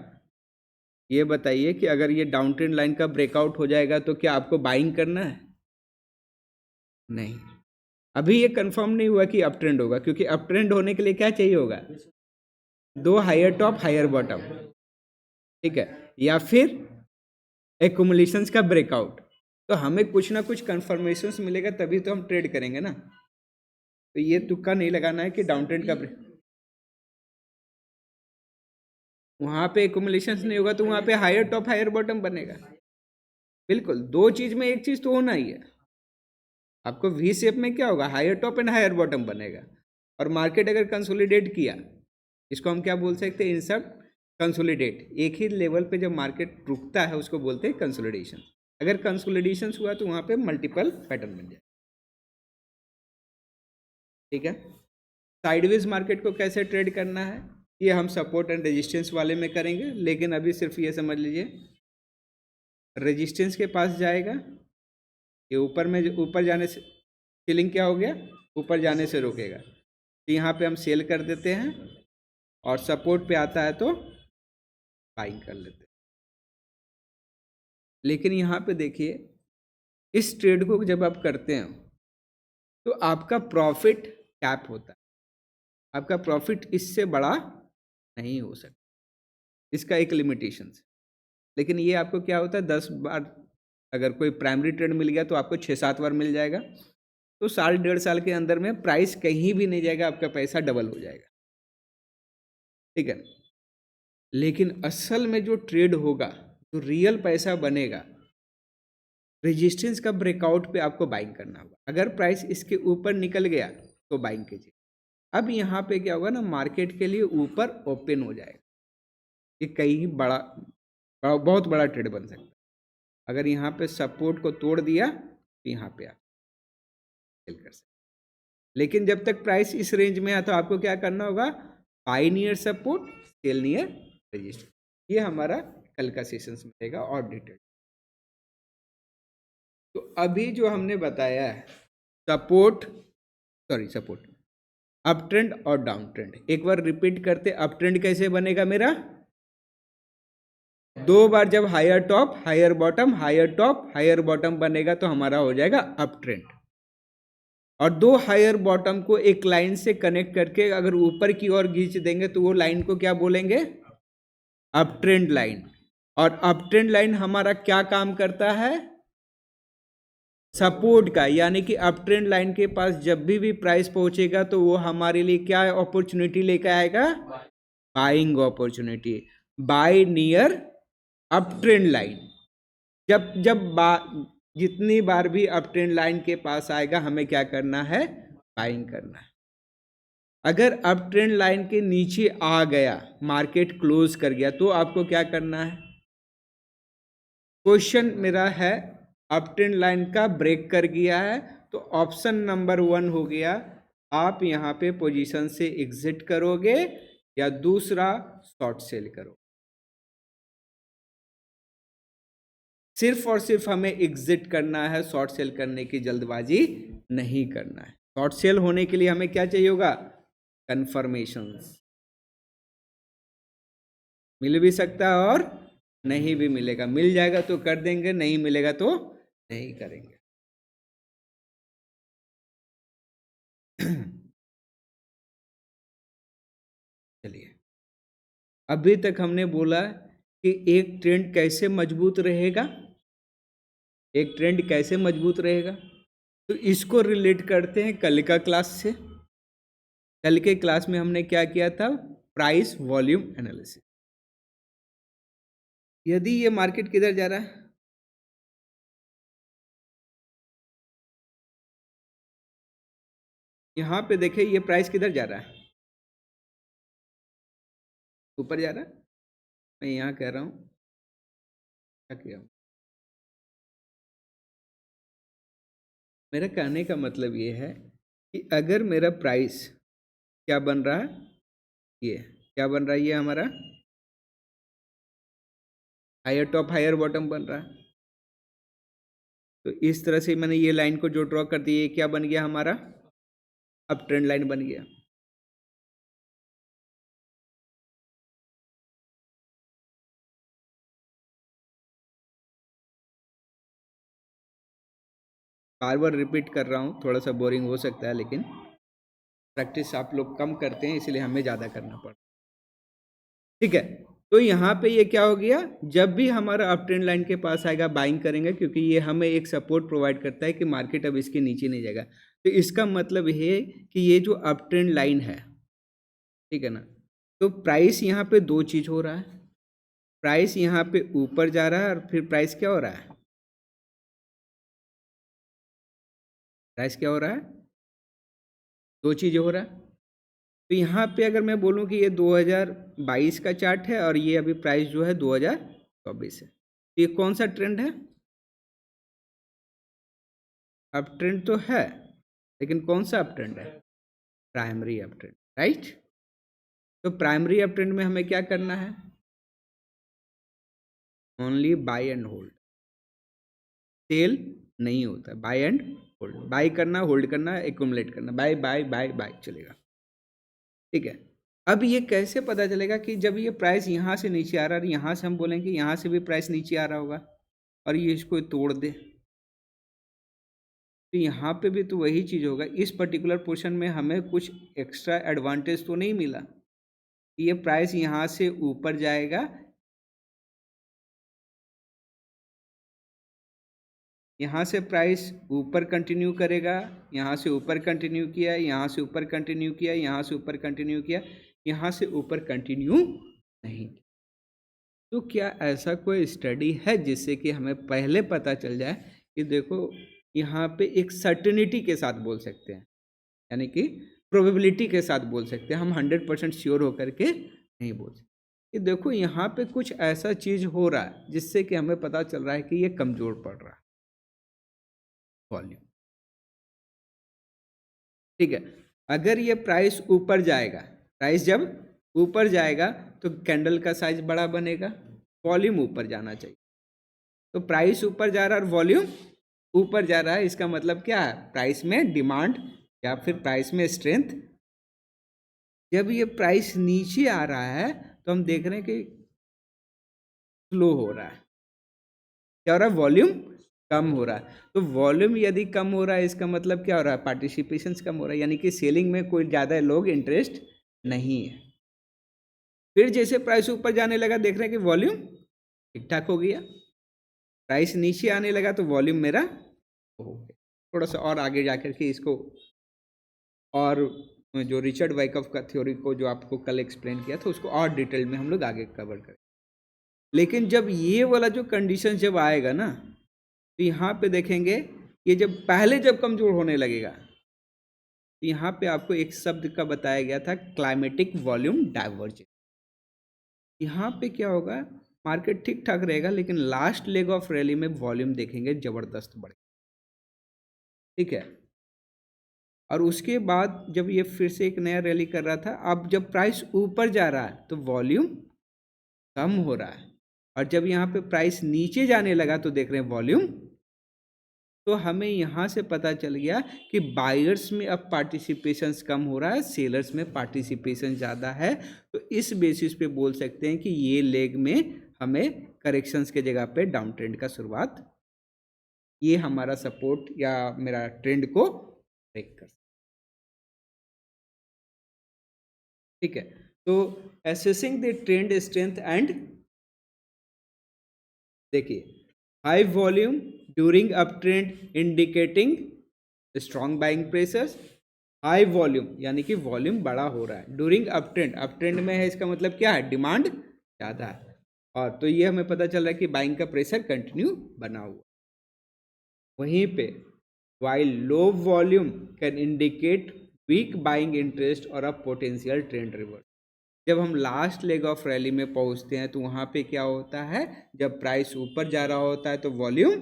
ये बताइए कि अगर ये डाउन ट्रेंड लाइन का ब्रेकआउट हो जाएगा तो क्या आपको बाइंग करना है, नहीं। अभी ये कंफर्म नहीं हुआ कि अप ट्रेंड होगा, क्योंकि अप ट्रेंड होने के लिए क्या चाहिए होगा, दो हायर टॉप हायर बॉटम, ठीक है, या फिर एक्युमुलेशंस का ब्रेकआउट। तो हमें कुछ ना कुछ कंफर्मेशंस मिलेगा तभी तो हम ट्रेड करेंगे ना। तो ये तुक्का नहीं लगाना है कि डाउन ट्रेंड का वहाँ पे एक्युमुलेशंस नहीं होगा तो वहाँ पे हायर टॉप हायर बॉटम बनेगा। बिल्कुल, दो चीज में एक चीज तो होना ही है। आपको वी शेप में क्या होगा, higher top and higher bottom बनेगा। और मार्केट अगर कंसोलिडेट किया, इसको हम क्या बोल सकते हैं, इंसर्ट कंसोलिडेट। एक ही लेवल पे जब मार्केट रुकता है उसको बोलते हैं कंसोलिडेशन। अगर कंसोलिडेशन हुआ तो वहाँ पे मल्टीपल पैटर्न बन जाए, ठीक है। साइडवेज मार्केट को कैसे ट्रेड करना है ये हम सपोर्ट एंड रेजिस्टेंस वाले में करेंगे, लेकिन अभी सिर्फ ये समझ लीजिए, रेजिस्टेंस के पास जाएगा, ये ऊपर में, ऊपर जाने से सेलिंग क्या हो गया, ऊपर जाने से रोकेगा, तो यहाँ पे हम सेल कर देते हैं, और सपोर्ट पे आता है तो बाइंग कर लेते हैं। लेकिन यहाँ पे देखिए, इस ट्रेड को जब आप करते हैं तो आपका प्रॉफिट कैप होता है, आपका प्रॉफिट इससे बड़ा नहीं हो सकता, इसका एक लिमिटेशन है। लेकिन ये आपको क्या होता है, 10 बार अगर कोई प्राइमरी ट्रेड मिल गया तो आपको 6-7 बार मिल जाएगा, तो साल 1.5 साल के अंदर में प्राइस कहीं भी नहीं जाएगा, आपका पैसा डबल हो जाएगा, ठीक है। लेकिन असल में जो ट्रेड होगा, जो रियल पैसा बनेगा, रेजिस्टेंस का ब्रेकआउट पे आपको बाइंग करना होगा। अगर प्राइस इसके ऊपर निकल गया तो बाइंग कीजिए। अब यहाँ पे क्या होगा ना, मार्केट के लिए ऊपर ओपन हो जाएगा, ये कहीं बहुत बड़ा ट्रेड बन सकता है। अगर यहाँ पे सपोर्ट को तोड़ दिया तो यहाँ पे आप सेल कर सकते। लेकिन जब तक प्राइस इस रेंज में है तो आपको क्या करना होगा, buy near support, sell near resistance. ये हमारा कल का सेशन में रहेगा और डिटेल। तो अभी जो हमने बताया है, सपोर्ट अप ट्रेंड और डाउन ट्रेंड, एक बार रिपीट करते। अप ट्रेंड कैसे बनेगा मेरा, 2 बार जब higher top higher bottom, higher top higher bottom बनेगा तो हमारा हो जाएगा अप ट्रेंड। और 2 हायर बॉटम को एक लाइन से कनेक्ट करके अगर ऊपर की ओर खींच देंगे तो वो लाइन को क्या बोलेंगे, अप ट्रेंड लाइन, और अप ट्रेंड लाइन हमारा क्या काम करता है? सपोर्ट का, यानी कि अप ट्रेंड लाइन के पास जब भी प्राइस पहुंचेगा तो वो हमारे लिए क्या अपॉर्चुनिटी लेकर आएगा? Buying opportunity, buy near up trend line. जब जब जितनी बार भी अप ट्रेंड लाइन के पास आएगा हमें क्या करना है? बाइंग करना है। अगर अप ट्रेंड लाइन के नीचे आ गया, मार्केट क्लोज कर गया, तो आपको क्या करना है? क्वेश्चन मेरा है, अप ट्रेंड लाइन का ब्रेक कर गया है तो ऑप्शन नंबर 1 हो गया, आप यहाँ पे पोजीशन से एग्जिट करोगे, या दूसरा शॉर्ट सेल करो। सिर्फ और सिर्फ हमें एग्जिट करना है, शॉर्ट सेल करने की जल्दबाजी नहीं करना है। शॉर्ट सेल होने के लिए हमें क्या चाहिए होगा? कंफर्मेशंस। मिल भी सकता है और नहीं भी मिलेगा, मिल जाएगा तो कर देंगे, नहीं मिलेगा तो नहीं करेंगे। चलिए, अभी तक हमने बोला कि एक ट्रेंड कैसे मजबूत रहेगा, एक ट्रेंड कैसे मजबूत रहेगा, तो इसको रिलेट करते हैं कल का क्लास से। कल के क्लास में हमने क्या किया था? Price volume analysis. यदि ये मार्केट किधर जा रहा है? यहाँ पे देखिए, ये प्राइस किधर जा रहा है? ऊपर जा रहा है। मैं यहाँ कह रहा हूँ, क्या किया? मेरा कहने का मतलब ये है कि अगर मेरा प्राइस क्या बन रहा है, ये क्या बन रहा है? ये हमारा हायर टॉप हायर बॉटम बन रहा है। तो इस तरह से मैंने ये लाइन को जो ड्रॉ कर दी, ये क्या बन गया हमारा? अप ट्रेंड लाइन बन गया। बार बार रिपीट कर रहा हूँ, थोड़ा सा बोरिंग हो सकता है, लेकिन प्रैक्टिस आप लोग कम करते हैं इसलिए हमें ज़्यादा करना पड़ता है। ठीक है, तो यहाँ पे ये क्या हो गया? जब भी हमारा अप ट्रेंड लाइन के पास आएगा बाइंग करेंगे, क्योंकि ये हमें एक सपोर्ट प्रोवाइड करता है कि मार्केट अब इसके नीचे नहीं जाएगा। तो इसका मतलब ये है कि ये जो अप ट्रेंड लाइन है, ठीक है ना, तो प्राइस यहाँ पे दो चीज़ हो रहा है। प्राइस यहाँ पे ऊपर जा रहा है और फिर प्राइस क्या हो रहा है? प्राइस क्या हो रहा है? दो चीज़ें हो रहा है। तो यहाँ पे अगर मैं बोलूँ कि ये 2022 का चार्ट है और ये अभी प्राइस जो है 2024 है, तो ये कौन सा ट्रेंड है? अप ट्रेंड तो है, लेकिन कौन सा अप ट्रेंड है? Primary up trend, right. तो प्राइमरी अप ट्रेंड में हमें क्या करना है? Only buy and hold. Sell नहीं होता, बाय एंड होल्ड। बाय करना, होल्ड करना, एक्यूमुलेट करना, बाय बाय बाय बाय चलेगा। ठीक है, अब ये कैसे पता चलेगा कि जब ये प्राइस यहाँ से नीचे आ रहा है, यहाँ से हम बोलेंगे यहाँ से भी प्राइस नीचे आ रहा होगा और ये इसको तोड़ दे, तो यहाँ पे भी तो वही चीज़ होगा। इस पर्टिकुलर पोर्शन में हमें कुछ एक्स्ट्रा एडवांटेज तो नहीं मिला। ये प्राइस यहाँ से ऊपर जाएगा, यहाँ से प्राइस ऊपर कंटिन्यू करेगा, यहाँ से ऊपर कंटिन्यू किया, यहाँ से ऊपर कंटिन्यू किया, यहाँ से ऊपर कंटिन्यू किया, यहाँ से ऊपर कंटिन्यू नहीं। तो क्या ऐसा कोई स्टडी है जिससे कि हमें पहले पता चल जाए कि देखो यहाँ पे एक सर्टेनिटी के साथ बोल सकते हैं, यानी कि प्रोबेबिलिटी के साथ बोल सकते हैं, हम 100% श्योर होकर के नहीं बोल सकते कि देखो यहाँ पे कुछ ऐसा चीज़ हो रहा है जिससे कि हमें पता चल रहा है कि ये कमज़ोर पड़ रहा है वॉल्यूम। ठीक है, अगर ये प्राइस ऊपर जाएगा, प्राइस जब ऊपर जाएगा तो कैंडल का साइज बड़ा बनेगा, वॉल्यूम ऊपर जाना चाहिए। तो प्राइस ऊपर जा रहा है और वॉल्यूम ऊपर जा रहा है, इसका मतलब क्या है? प्राइस में डिमांड या फिर प्राइस में स्ट्रेंथ। जब ये प्राइस नीचे आ रहा है तो हम देख रहे हैं कि स्लो हो रहा है, क्या हो रहा है? वॉल्यूम कम हो रहा है। तो वॉल्यूम यदि कम हो रहा है, इसका मतलब क्या हो रहा है? पार्टिसिपेशन कम हो रहा है, यानी कि सेलिंग में कोई ज़्यादा लोग इंटरेस्ट नहीं है। फिर जैसे प्राइस ऊपर जाने लगा, देख रहे हैं कि वॉल्यूम ठीक ठाक हो गया, प्राइस नीचे आने लगा तो वॉल्यूम मेरा हो गया। थोड़ा सा और आगे जाकर के इसको, और जो रिचर्ड वाइकफ का थ्योरी को जो आपको कल एक्सप्लेन किया था उसको और डिटेल में हम लोग आगे कवर करें। लेकिन जब ये वाला जो कंडीशन जब आएगा ना, तो यहाँ पे देखेंगे ये जब पहले जब कमजोर होने लगेगा, तो यहाँ पे आपको एक शब्द का बताया गया था, क्लाइमेटिक वॉल्यूम डाइवर्जेंस। यहाँ पे क्या होगा, मार्केट ठीक ठाक रहेगा लेकिन लास्ट लेग ऑफ रैली में वॉल्यूम देखेंगे जबरदस्त बढ़े, ठीक है। और उसके बाद जब ये फिर से एक नया रैली कर रहा था, अब जब प्राइस ऊपर जा रहा है तो वॉल्यूम कम हो रहा है, और जब यहाँ पे प्राइस नीचे जाने लगा तो देख रहे हैं वॉल्यूम। तो हमें यहाँ से पता चल गया कि बायर्स में अब पार्टिसिपेशंस कम हो रहा है, सेलर्स में पार्टिसिपेशन ज़्यादा है। तो इस बेसिस पे बोल सकते हैं कि ये लेग में हमें करेक्शंस के जगह पे डाउन ट्रेंड का शुरुआत, ये हमारा सपोर्ट या मेरा ट्रेंड को ब्रेक कर, ठीक है। तो assessing the trend strength and, देखिए high volume during up trend indicating strong buying pressures, high volume यानी कि वॉल्यूम बड़ा हो रहा है, ड्यूरिंग अप ट्रेंड में है, इसका मतलब क्या है, डिमांड ज़्यादा है, और तो ये हमें पता चल रहा है कि बाइंग का प्रेशर कंटिन्यू बना हुआ। वहीं पे while low volume can indicate weak buying interest और अ पोटेंशियल ट्रेंड रिवर्स। जब हम लास्ट लेग ऑफ रैली में पहुंचते हैं तो वहाँ पे क्या होता है, जब प्राइस ऊपर जा रहा होता है तो वॉल्यूम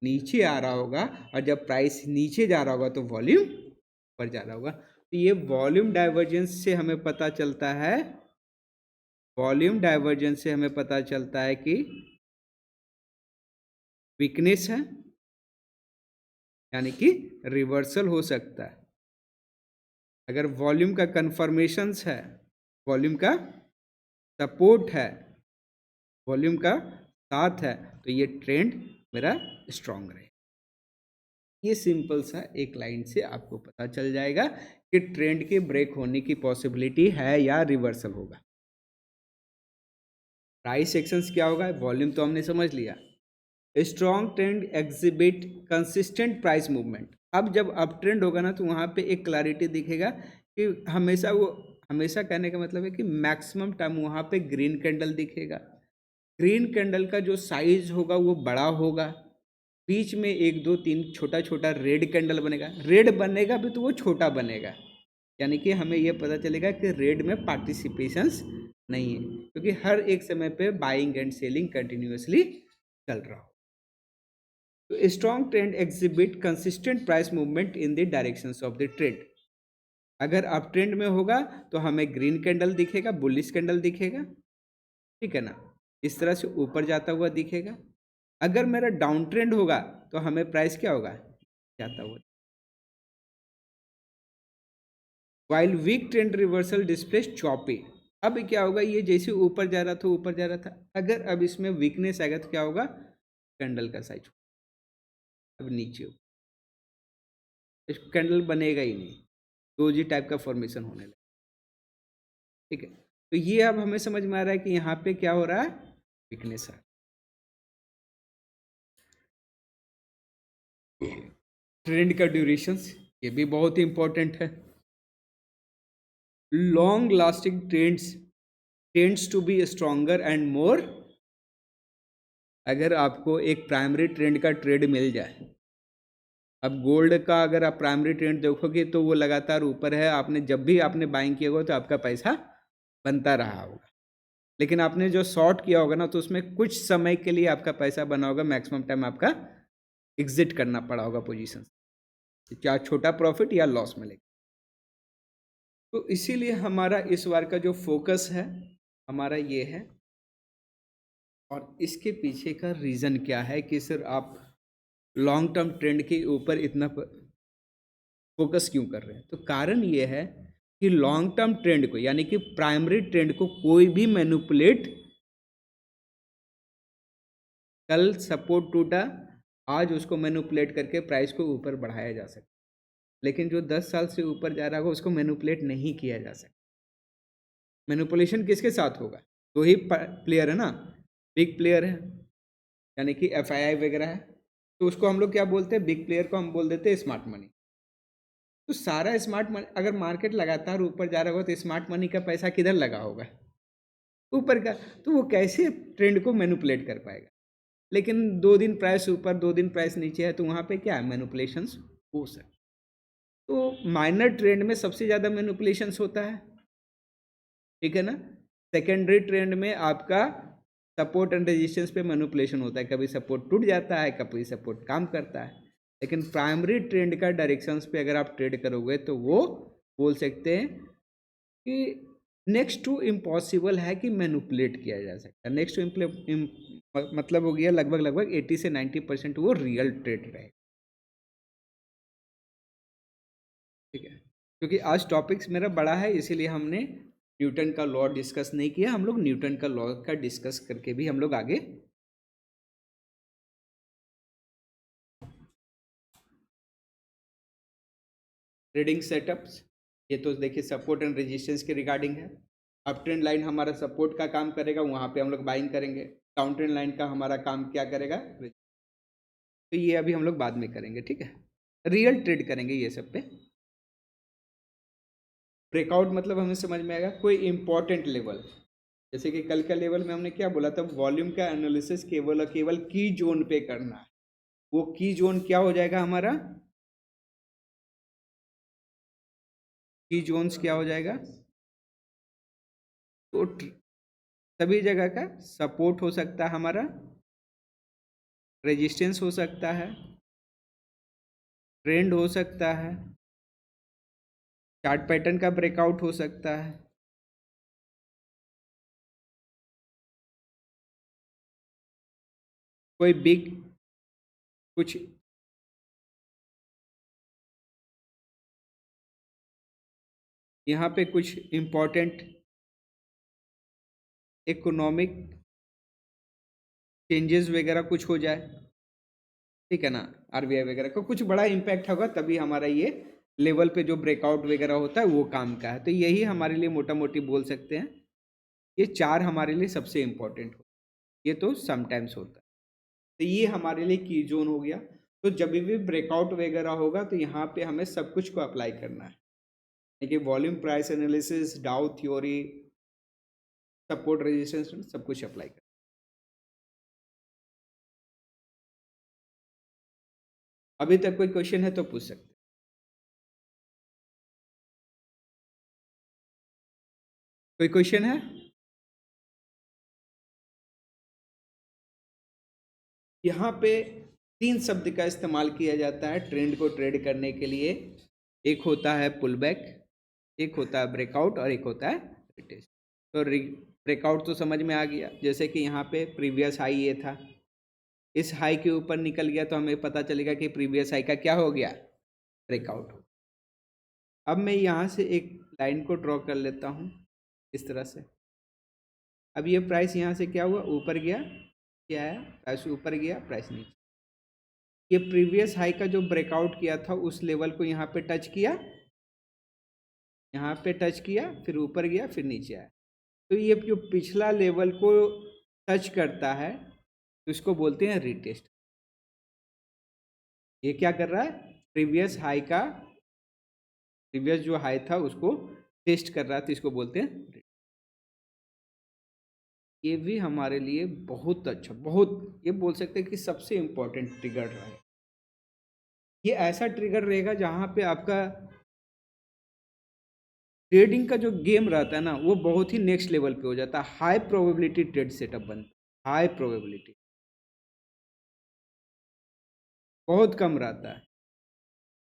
नीचे आ रहा होगा, और जब प्राइस नीचे जा रहा होगा तो वॉल्यूम ऊपर जा रहा होगा। तो ये वॉल्यूम डाइवर्जेंस से हमें पता चलता है, वॉल्यूम डाइवर्जेंस से हमें पता चलता है कि वीकनेस है, यानी कि रिवर्सल हो सकता है। अगर वॉल्यूम का कन्फर्मेशंस है, वॉल्यूम का सपोर्ट है, वॉल्यूम का साथ है, तो ये ट्रेंड मेरा स्ट्रांग रहे। ये सिंपल सा एक लाइन से आपको पता चल जाएगा कि ट्रेंड के ब्रेक होने की पॉसिबिलिटी है या रिवर्सल होगा। प्राइस एक्शंस क्या होगा, वॉल्यूम तो हमने समझ लिया। Strong trend exhibit consistent price movement. अब जब अप ट्रेंड होगा ना तो वहाँ पे एक क्लैरिटी दिखेगा कि हमेशा वो, हमेशा कहने का मतलब है कि मैक्सिमम टाइम वहाँ पे ग्रीन कैंडल दिखेगा। ग्रीन कैंडल का जो साइज होगा वो बड़ा होगा, बीच में 1 2 3 छोटा छोटा रेड कैंडल बनेगा, रेड बनेगा भी तो वो छोटा बनेगा, यानी कि हमें ये पता चलेगा कि रेड में पार्टिसिपेशंस नहीं है, क्योंकि हर एक समय पे बाइंग एंड सेलिंग कंटिन्यूअसली चल रहा हो। तो strong trend exhibit consistent price movement in the directions of the trend. अगर अप ट्रेंड में होगा तो हमें ग्रीन कैंडल दिखेगा, बुलिश कैंडल दिखेगा, ठीक है ना, इस तरह से ऊपर जाता हुआ दिखेगा। अगर मेरा डाउन ट्रेंड होगा तो हमें प्राइस क्या होगा, जाता हुआ। While weak trend reversal displace choppy. अब क्या होगा, ये जैसे ऊपर जा रहा था ऊपर जा रहा था, अगर अब इसमें वीकनेस आएगा तो क्या होगा, कैंडल का साइज अब नीचे होगा, कैंडल बनेगा ही नहीं, डोजी टाइप का फॉर्मेशन होने लगा, ठीक है। तो ये अब हमें समझ में आ रहा है कि यहाँ पे क्या हो रहा है, वीकनेस है। ट्रेंड का ड्यूरेशंस ये भी बहुत ही इंपॉर्टेंट है। Long lasting trends tends to be stronger and more. अगर आपको एक प्राइमरी ट्रेंड का ट्रेड मिल जाए, अब गोल्ड का अगर आप प्राइमरी ट्रेंड देखोगे तो वो लगातार ऊपर है, आपने जब भी आपने बाइंग किया होगा तो आपका पैसा बनता रहा होगा, लेकिन आपने जो शॉर्ट किया होगा ना तो उसमें कुछ समय के लिए आपका पैसा बना होगा, मैक्सिमम टाइम आपका एग्जिट करना पड़ा होगा पोजीशन, क्या छोटा प्रॉफिट या लॉस मिलेगा। तो इसीलिए हमारा इस बार का जो फोकस है हमारा ये है, और इसके पीछे का रीज़न क्या है कि सर आप लॉन्ग टर्म ट्रेंड के ऊपर इतना फोकस क्यों कर रहे हैं। तो कारण ये है कि लॉन्ग टर्म ट्रेंड को, यानी कि प्राइमरी ट्रेंड को कोई भी मैनिपुलेट, कल सपोर्ट टूटा, आज उसको मैनिपुलेट करके प्राइस को ऊपर बढ़ाया जा सकता, लेकिन जो 10 साल से ऊपर जा रहा होगा उसको मैनिपुलेट नहीं किया जा सकता। मैनिपुलेशन किसके साथ होगा? दो ही प्लेयर है ना, बिग प्लेयर है यानी कि एफआईआई वगैरह है, तो उसको हम लोग क्या बोलते हैं? बिग प्लेयर को हम बोल देते हैं स्मार्ट मनी। तो सारा स्मार्ट मनी, अगर मार्केट लगातार ऊपर जा रहा होगा तो स्मार्ट मनी का पैसा किधर लगा होगा? ऊपर का। तो वो कैसे ट्रेंड को मैनिपुलेट कर पाएगा? लेकिन 2 दिन प्राइस ऊपर 2 दिन प्राइस नीचे है, तो वहाँ पे क्या है? मैनिपुलेशंस हो सकते। तो माइनर ट्रेंड में सबसे ज़्यादा मैनिपुलेशंस होता है, ठीक है ना। सेकेंडरी ट्रेंड में आपका सपोर्ट एंड रेजिस्टेंस पे मैनिपुलेशन होता है, कभी सपोर्ट टूट जाता है, कभी सपोर्ट काम करता है। लेकिन प्राइमरी ट्रेंड का डायरेक्शंस पे अगर आप ट्रेड करोगे तो वो बोल सकते हैं कि नेक्स्ट टू इम्पॉसिबल है कि मैनिपुलेट किया जा सकता है। नेक्स्ट टू मतलब हो गया लगभग 80 से 90% वो रियल ट्रेड रहेगा, ठीक है। क्योंकि आज टॉपिक्स मेरा बड़ा है, इसीलिए हमने न्यूटन का लॉ डिस्कस नहीं किया। हम लोग न्यूटन का लॉ का डिस्कस करके भी हम लोग आगे ट्रेडिंग सेटअप्स, ये तो देखिए सपोर्ट एंड रेजिस्टेंस के रिगार्डिंग है। अप ट्रेंड लाइन हमारा सपोर्ट का काम करेगा, वहाँ पे हम लोग बाइंग करेंगे। डाउन ट्रेंड लाइन का हमारा काम क्या करेगा? तो ये अभी हम लोग बाद में करेंगे, ठीक है। रियल ट्रेड करेंगे ये सब पे। ब्रेकआउट मतलब हमें समझ में आएगा कोई इंपॉर्टेंट लेवल, जैसे कि कल का लेवल में हमने क्या बोला था? वॉल्यूम का एनालिसिस केवल और केवल की जोन पे करना है। वो की जोन क्या हो जाएगा हमारा? की जोन्स क्या हो जाएगा? तो सभी जगह का सपोर्ट हो सकता है हमारा, रेजिस्टेंस हो सकता है, ट्रेंड हो सकता है, चार्ट पैटर्न का ब्रेकआउट हो सकता है, कोई बिग कुछ यहाँ पे कुछ इम्पोर्टेंट इकोनॉमिक चेंजेस वगैरह कुछ हो जाए, ठीक है ना। आरबीआई वगैरह का कुछ बड़ा इम्पैक्ट होगा, तभी हमारा ये लेवल पे जो ब्रेकआउट वगैरह होता है वो काम का है। तो यही हमारे लिए मोटा मोटी बोल सकते हैं, ये 4 हमारे लिए सबसे इम्पोर्टेंट हो। ये तो समटाइम्स होता है। तो ये हमारे लिए की जोन हो गया। तो जब भी ब्रेकआउट वगैरह होगा तो यहाँ पे हमें सब कुछ को अप्लाई करना है, देखिए वॉल्यूम प्राइस एनालिसिस, डाउ थ्योरी, सपोर्ट रेजिस्टेंस, सब कुछ अप्लाई करना। अभी तक कोई क्वेश्चन है तो पूछ सकते हैं। कोई क्वेश्चन है? यहाँ पे 3 शब्द का इस्तेमाल किया जाता है ट्रेंड को ट्रेड करने के लिए। एक होता है पुल बैक, एक होता है ब्रेकआउट और एक होता है रिटेस्ट। तो ब्रेकआउट तो समझ में आ गया, जैसे कि यहाँ पे प्रीवियस हाई ये था, इस हाई के ऊपर निकल गया तो हमें पता चलेगा कि प्रीवियस हाई का क्या हो गया? ब्रेकआउट हो। अब मैं यहाँ से एक लाइन को ड्रॉ कर लेता हूँ इस तरह से। अब ये प्राइस यहाँ से क्या हुआ? ऊपर गया, क्या है? प्राइस ऊपर गया, प्राइस नीचे। ये प्रीवियस हाई का जो ब्रेकआउट किया था उस लेवल को यहाँ पे टच किया, यहाँ पे टच किया, फिर ऊपर गया, फिर नीचे आया। तो ये जो पिछला लेवल को टच करता है तो इसको बोलते हैं रीटेस्ट। ये क्या कर रहा है? प्रीवियस हाई का, प्रीवियस जो हाई था उसको टेस्ट कर रहा था, इसको बोलते हैं। ये भी हमारे लिए बहुत अच्छा, बहुत, ये बोल सकते हैं कि सबसे इम्पोर्टेंट ट्रिगर रहा है। ये ऐसा ट्रिगर रहेगा जहाँ पे आपका ट्रेडिंग का जो गेम रहता है ना वो बहुत ही नेक्स्ट लेवल पे हो जाता है। हाई प्रोबेबिलिटी ट्रेड सेटअप बनता है, हाई प्रोबेबिलिटी, बहुत कम रहता है,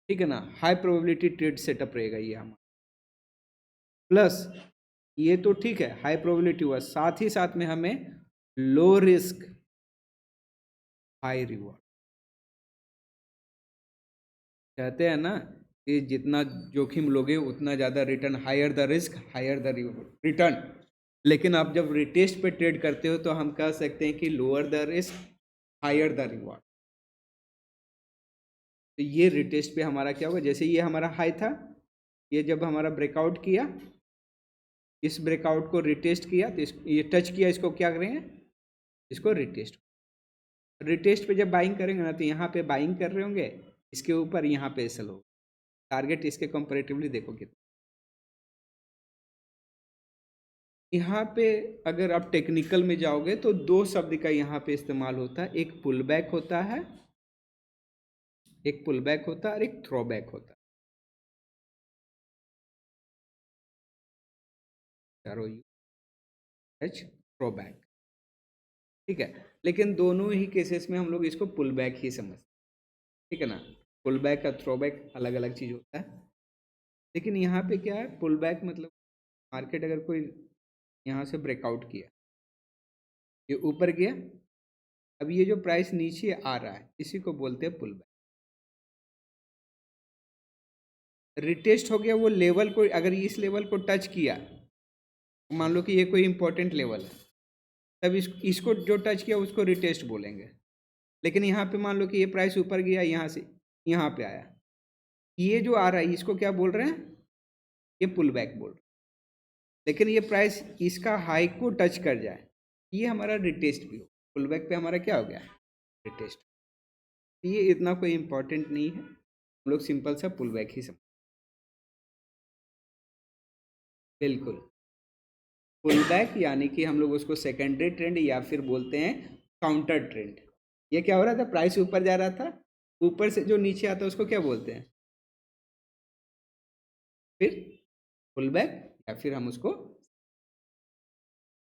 ठीक है ना। हाई प्रोबेबिलिटी ट्रेड सेटअप रहेगा ये हमारा। प्लस ये तो ठीक है, हाई प्रोबेबिलिटी हुआ, साथ ही साथ में हमें लो रिस्क हाई रिवॉर्ड। कहते हैं ना कि जितना जोखिम लोगे उतना ज़्यादा return, higher the risk higher the return. लेकिन आप जब रिटेस्ट पे ट्रेड करते हो तो हम कह सकते हैं कि lower the risk higher the reward. तो ये रिटेस्ट पे हमारा क्या होगा? जैसे ये हमारा हाई था, ये जब हमारा ब्रेकआउट किया इस ब्रेकआउट को रिटेस्ट किया तो ये टच किया, इसको क्या करेंगे, इसको रिटेस्ट। रिटेस्ट पे जब बाइंग करेंगे ना तो यहाँ पे बाइंग कर रहे होंगे, इसके ऊपर यहाँ पे सेल होगा। टारगेट इसके कंपैरेटिवली देखो कितना। यहाँ पे अगर आप टेक्निकल में जाओगे तो दो शब्द का यहाँ पे इस्तेमाल होता है, एक पुल बैक होता है, एक पुल बैक होता है और एक थ्रो बैक होता है। थ्रो बैक, ठीक है। लेकिन दोनों ही केसेस में हम लोग इसको पुल बैक ही समझते, ठीक है ना। पुल बैक और थ्रो बैक अलग अलग चीज़ होता है। लेकिन यहाँ पे क्या है, पुल बैक मतलब मार्केट अगर कोई यहाँ से ब्रेकआउट किया, ये ऊपर गया, अब ये जो प्राइस नीचे आ रहा है इसी को बोलते हैं पुल बैक। रिटेस्ट हो गया, वो लेवल को अगर इस लेवल को टच किया, मान लो कि ये कोई इंपॉर्टेंट लेवल है, तब इसको जो टच किया उसको रिटेस्ट बोलेंगे। लेकिन यहाँ पे मान लो कि ये प्राइस ऊपर गया, यहाँ से यहाँ पे आया, ये जो आ रहा है इसको क्या बोल रहे हैं, ये पुल बैक बोल रहे हैं। लेकिन ये प्राइस इसका हाई को टच कर जाए, ये हमारा रिटेस्ट भी हो। पुल बैक पे हमारा क्या हो गया, रिटेस्ट। ये इतना कोई इंपॉर्टेंट नहीं है, हम लोग सिंपल सा पुल बैक ही समझ। बिल्कुल, पुल बैक यानी कि हम लोग उसको सेकेंडरी ट्रेंड या फिर बोलते हैं काउंटर ट्रेंड। ये क्या हो रहा था, प्राइस ऊपर जा रहा था, ऊपर से जो नीचे आता है उसको क्या बोलते हैं, फिर पुल बैक या फिर हम उसको।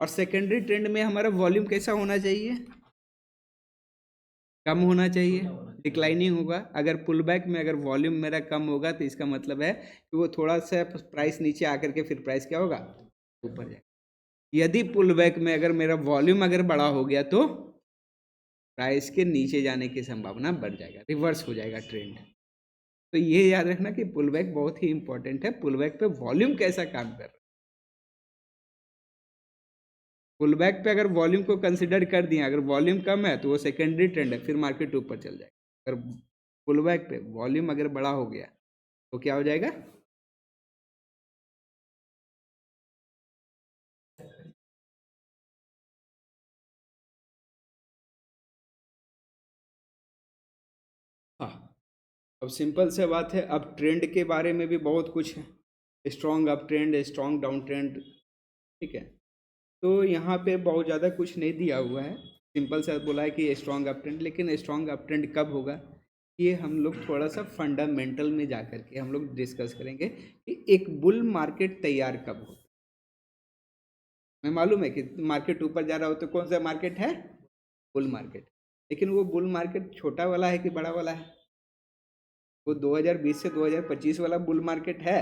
और सेकेंडरी ट्रेंड में हमारा वॉल्यूम कैसा होना चाहिए, कम होना चाहिए, डिक्लाइनिंग होगा। अगर पुल बैक में अगर वॉल्यूम मेरा कम होगा तो इसका मतलब है कि वो थोड़ा सा प्राइस नीचे आकर के फिर प्राइस क्या होगा, ऊपर जाएगा। यदि पुल बैक में अगर मेरा वॉल्यूम अगर बड़ा हो गया तो प्राइस के नीचे जाने की संभावना बढ़ जाएगा, रिवर्स हो जाएगा ट्रेंड। तो ये याद रखना कि पुल बैक बहुत ही इंपॉर्टेंट है। पुल बैक पे वॉल्यूम कैसा काम कर रहा है, पुल बैक पे अगर वॉल्यूम को कंसिडर कर दिया, अगर वॉल्यूम कम है तो वो सेकेंडरी ट्रेंड है, फिर मार्केट ऊपर चल जाएगा। अगर पुल बैक पे वॉल्यूम अगर बड़ा हो गया तो क्या हो जाएगा, हाँ। अब सिंपल से बात है, अब ट्रेंड के बारे में भी बहुत कुछ है, strong up trend, strong down trend, ठीक है। तो यहाँ पे बहुत ज़्यादा कुछ नहीं दिया हुआ है, सिंपल सा बोला है कि स्ट्रॉन्ग अप ट्रेंड। लेकिन स्ट्रॉन्ग अप ट्रेंड कब होगा, ये हम लोग थोड़ा सा फंडामेंटल में जा कर के हम लोग डिस्कस करेंगे कि एक बुल मार्केट तैयार कब हो। मैं मालूम है कि मार्केट ऊपर जा रहा हो तो कौन सा मार्केट है, बुल मार्केट। लेकिन वो बुल मार्केट छोटा वाला है कि बड़ा वाला है, वो 2020 से 2025 वाला बुल मार्केट है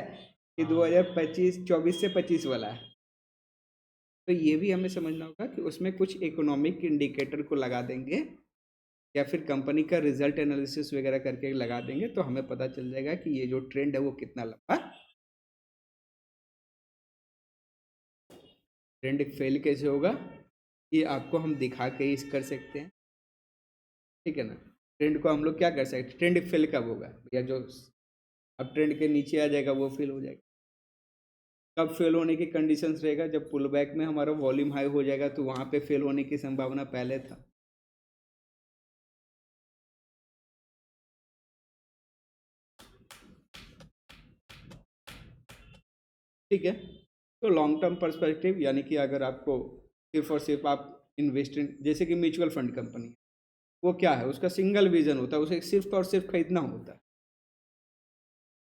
कि 2024 से 25 वाला है। तो ये भी हमें समझना होगा कि उसमें कुछ इकोनॉमिक इंडिकेटर को लगा देंगे या फिर कंपनी का रिजल्ट एनालिसिस वगैरह करके लगा देंगे, तो हमें पता चल जाएगा कि ये जो ट्रेंड है वो कितना लंबा। ट्रेंड फेल कैसे होगा, ये आपको हम दिखा के ही कर सकते हैं, ठीक है ना। ट्रेंड को हम लोग क्या कर सकते हैं, ट्रेंड फेल कब होगा या जो अब ट्रेंड के नीचे आ जाएगा वो फेल हो जाएगा। कब फेल होने की कंडीशंस रहेगा, जब पुल बैक में हमारा वॉल्यूम हाई हो जाएगा तो वहाँ पे फेल होने की संभावना पहले था। ठीक है, तो लॉन्ग टर्म पर्सपेक्टिव यानी कि अगर आपको सिर्फ और सिर्फ आप इन्वेस्टिंग, जैसे कि म्यूचुअल फंड कंपनी, वो क्या है, उसका सिंगल विजन होता है, उसे सिर्फ और सिर्फ खरीदना होता है।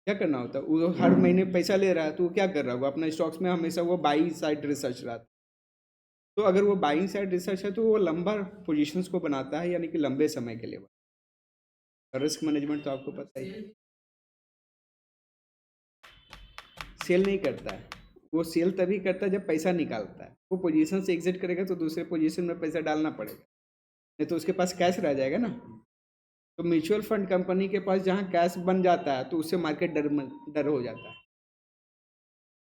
क्या करना होता है, वो हर महीने पैसा ले रहा है तो वो क्या कर रहा होगा, अपना स्टॉक्स में हमेशा वो बाइंग साइड रिसर्च रहा। तो अगर वो बाइंग साइड रिसर्च है तो वो लंबा पोजीशंस को बनाता है, यानी कि लंबे समय के लिए। रिस्क मैनेजमेंट तो आपको पता ही है, सेल नहीं करता है, वो सेल तभी करता है जब पैसा निकालता है। वो पोजीशन से एग्जिट करेगा तो दूसरे पोजीशन में पैसा डालना पड़ेगा, नहीं तो उसके पास कैश रह जाएगा ना। तो म्यूचुअल फंड कंपनी के पास जहाँ कैश बन जाता है तो उससे मार्केट डर हो जाता है।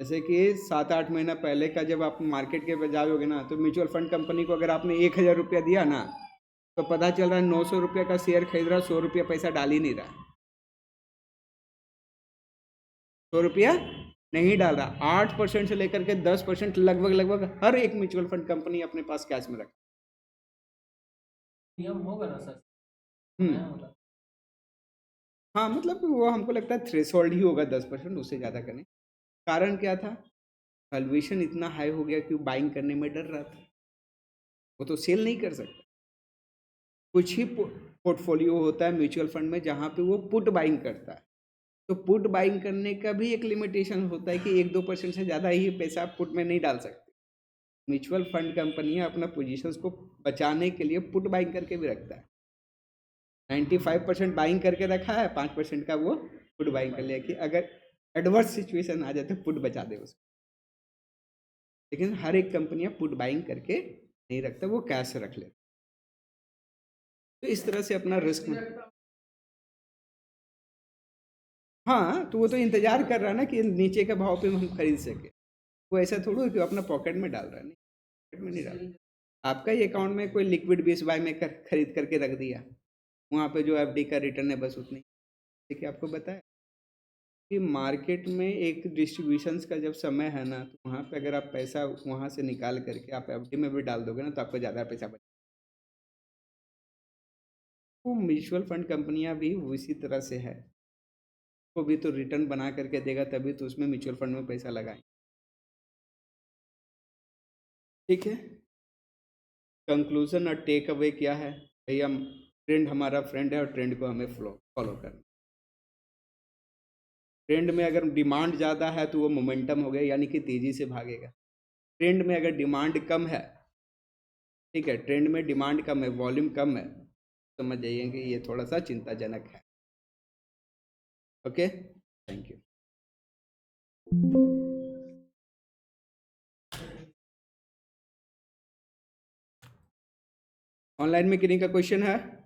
जैसे कि 7-8 महीना पहले का जब आप मार्केट के जाओगे ना, तो म्यूचुअल फंड कंपनी को अगर आपने 1000 रुपया दिया ना, तो पता चल रहा है 900 रुपये का शेयर खरीद रहा है, 100 रुपया पैसा डाल ही नहीं रहा है। 100 रुपया नहीं डाल रहा। 8% से लेकर के 10% लगभग हर एक म्यूचुअल फंड कंपनी अपने पास कैश में रखा। नियम होगा ना सर? हाँ, मतलब वो हमको लगता है थ्रेशोल्ड ही होगा 10%, उससे ज़्यादा करने। कारण क्या था? वैल्यूएशन इतना हाई हो गया कि बाइंग करने में डर रहा था। वो तो सेल नहीं कर सकता। कुछ ही पोर्टफोलियो होता है म्यूचुअल फंड में जहाँ पे वो पुट बाइंग करता है। तो पुट बाइंग करने का भी एक लिमिटेशन होता है कि 1-2% से ज़्यादा ही पैसा आप पुट में नहीं डाल सकते। म्यूचुअल फंड कंपनियां अपना पोजीशंस को बचाने के लिए पुट बाइंग करके भी रखता है। 95% बाइंग करके रखा है, 5% का वो पुट बाइंग कर लिया कि अगर एडवर्स सिचुएशन आ जाए तो पुट बचा दे उसको। लेकिन हर एक कंपनियां पुट बाइंग करके नहीं रखता, वो कैश रख लेता। तो इस तरह से अपना रिस्क हाँ, तो वो तो इंतजार कर रहा है ना कि नीचे के भाव पे हम खरीद सके। वो ऐसा थोड़ा कि अपना पॉकेट में डाल रहा है, नहीं पॉकेट में नहीं डाल रहा। आपका ही अकाउंट में कोई लिक्विड बेस बाय में खरीद करके रख दिया, वहाँ पे जो एफडी का रिटर्न है बस उतनी। देखिए आपको बताया कि मार्केट में एक डिस्ट्रीब्यूशंस का जब समय है ना, तो वहाँ पे अगर आप पैसा वहाँ से निकाल करके आप एफडी में भी डाल दोगे ना, तो आपको ज़्यादा पैसा बचेगा। वो म्यूचुअल फंड कंपनियां भी उसी तरह से है, वो भी तो रिटर्न बना करके देगा, तभी तो उसमें म्यूचुअल फंड में पैसा लगाएं। ठीक है, कंक्लूजन और टेक अवे क्या है भैया? ट्रेंड हमारा फ्रेंड है और ट्रेंड को हमें फॉलो करना। ट्रेंड में अगर डिमांड ज़्यादा है तो वो मोमेंटम हो गया, यानी कि तेज़ी से भागेगा। ट्रेंड में अगर डिमांड कम है, ठीक है, ट्रेंड में डिमांड कम है, वॉल्यूम कम है, समझ जाइए कि ये थोड़ा सा चिंताजनक है। Okay, thank you. ऑनलाइन में किन्हीं का क्वेश्चन है?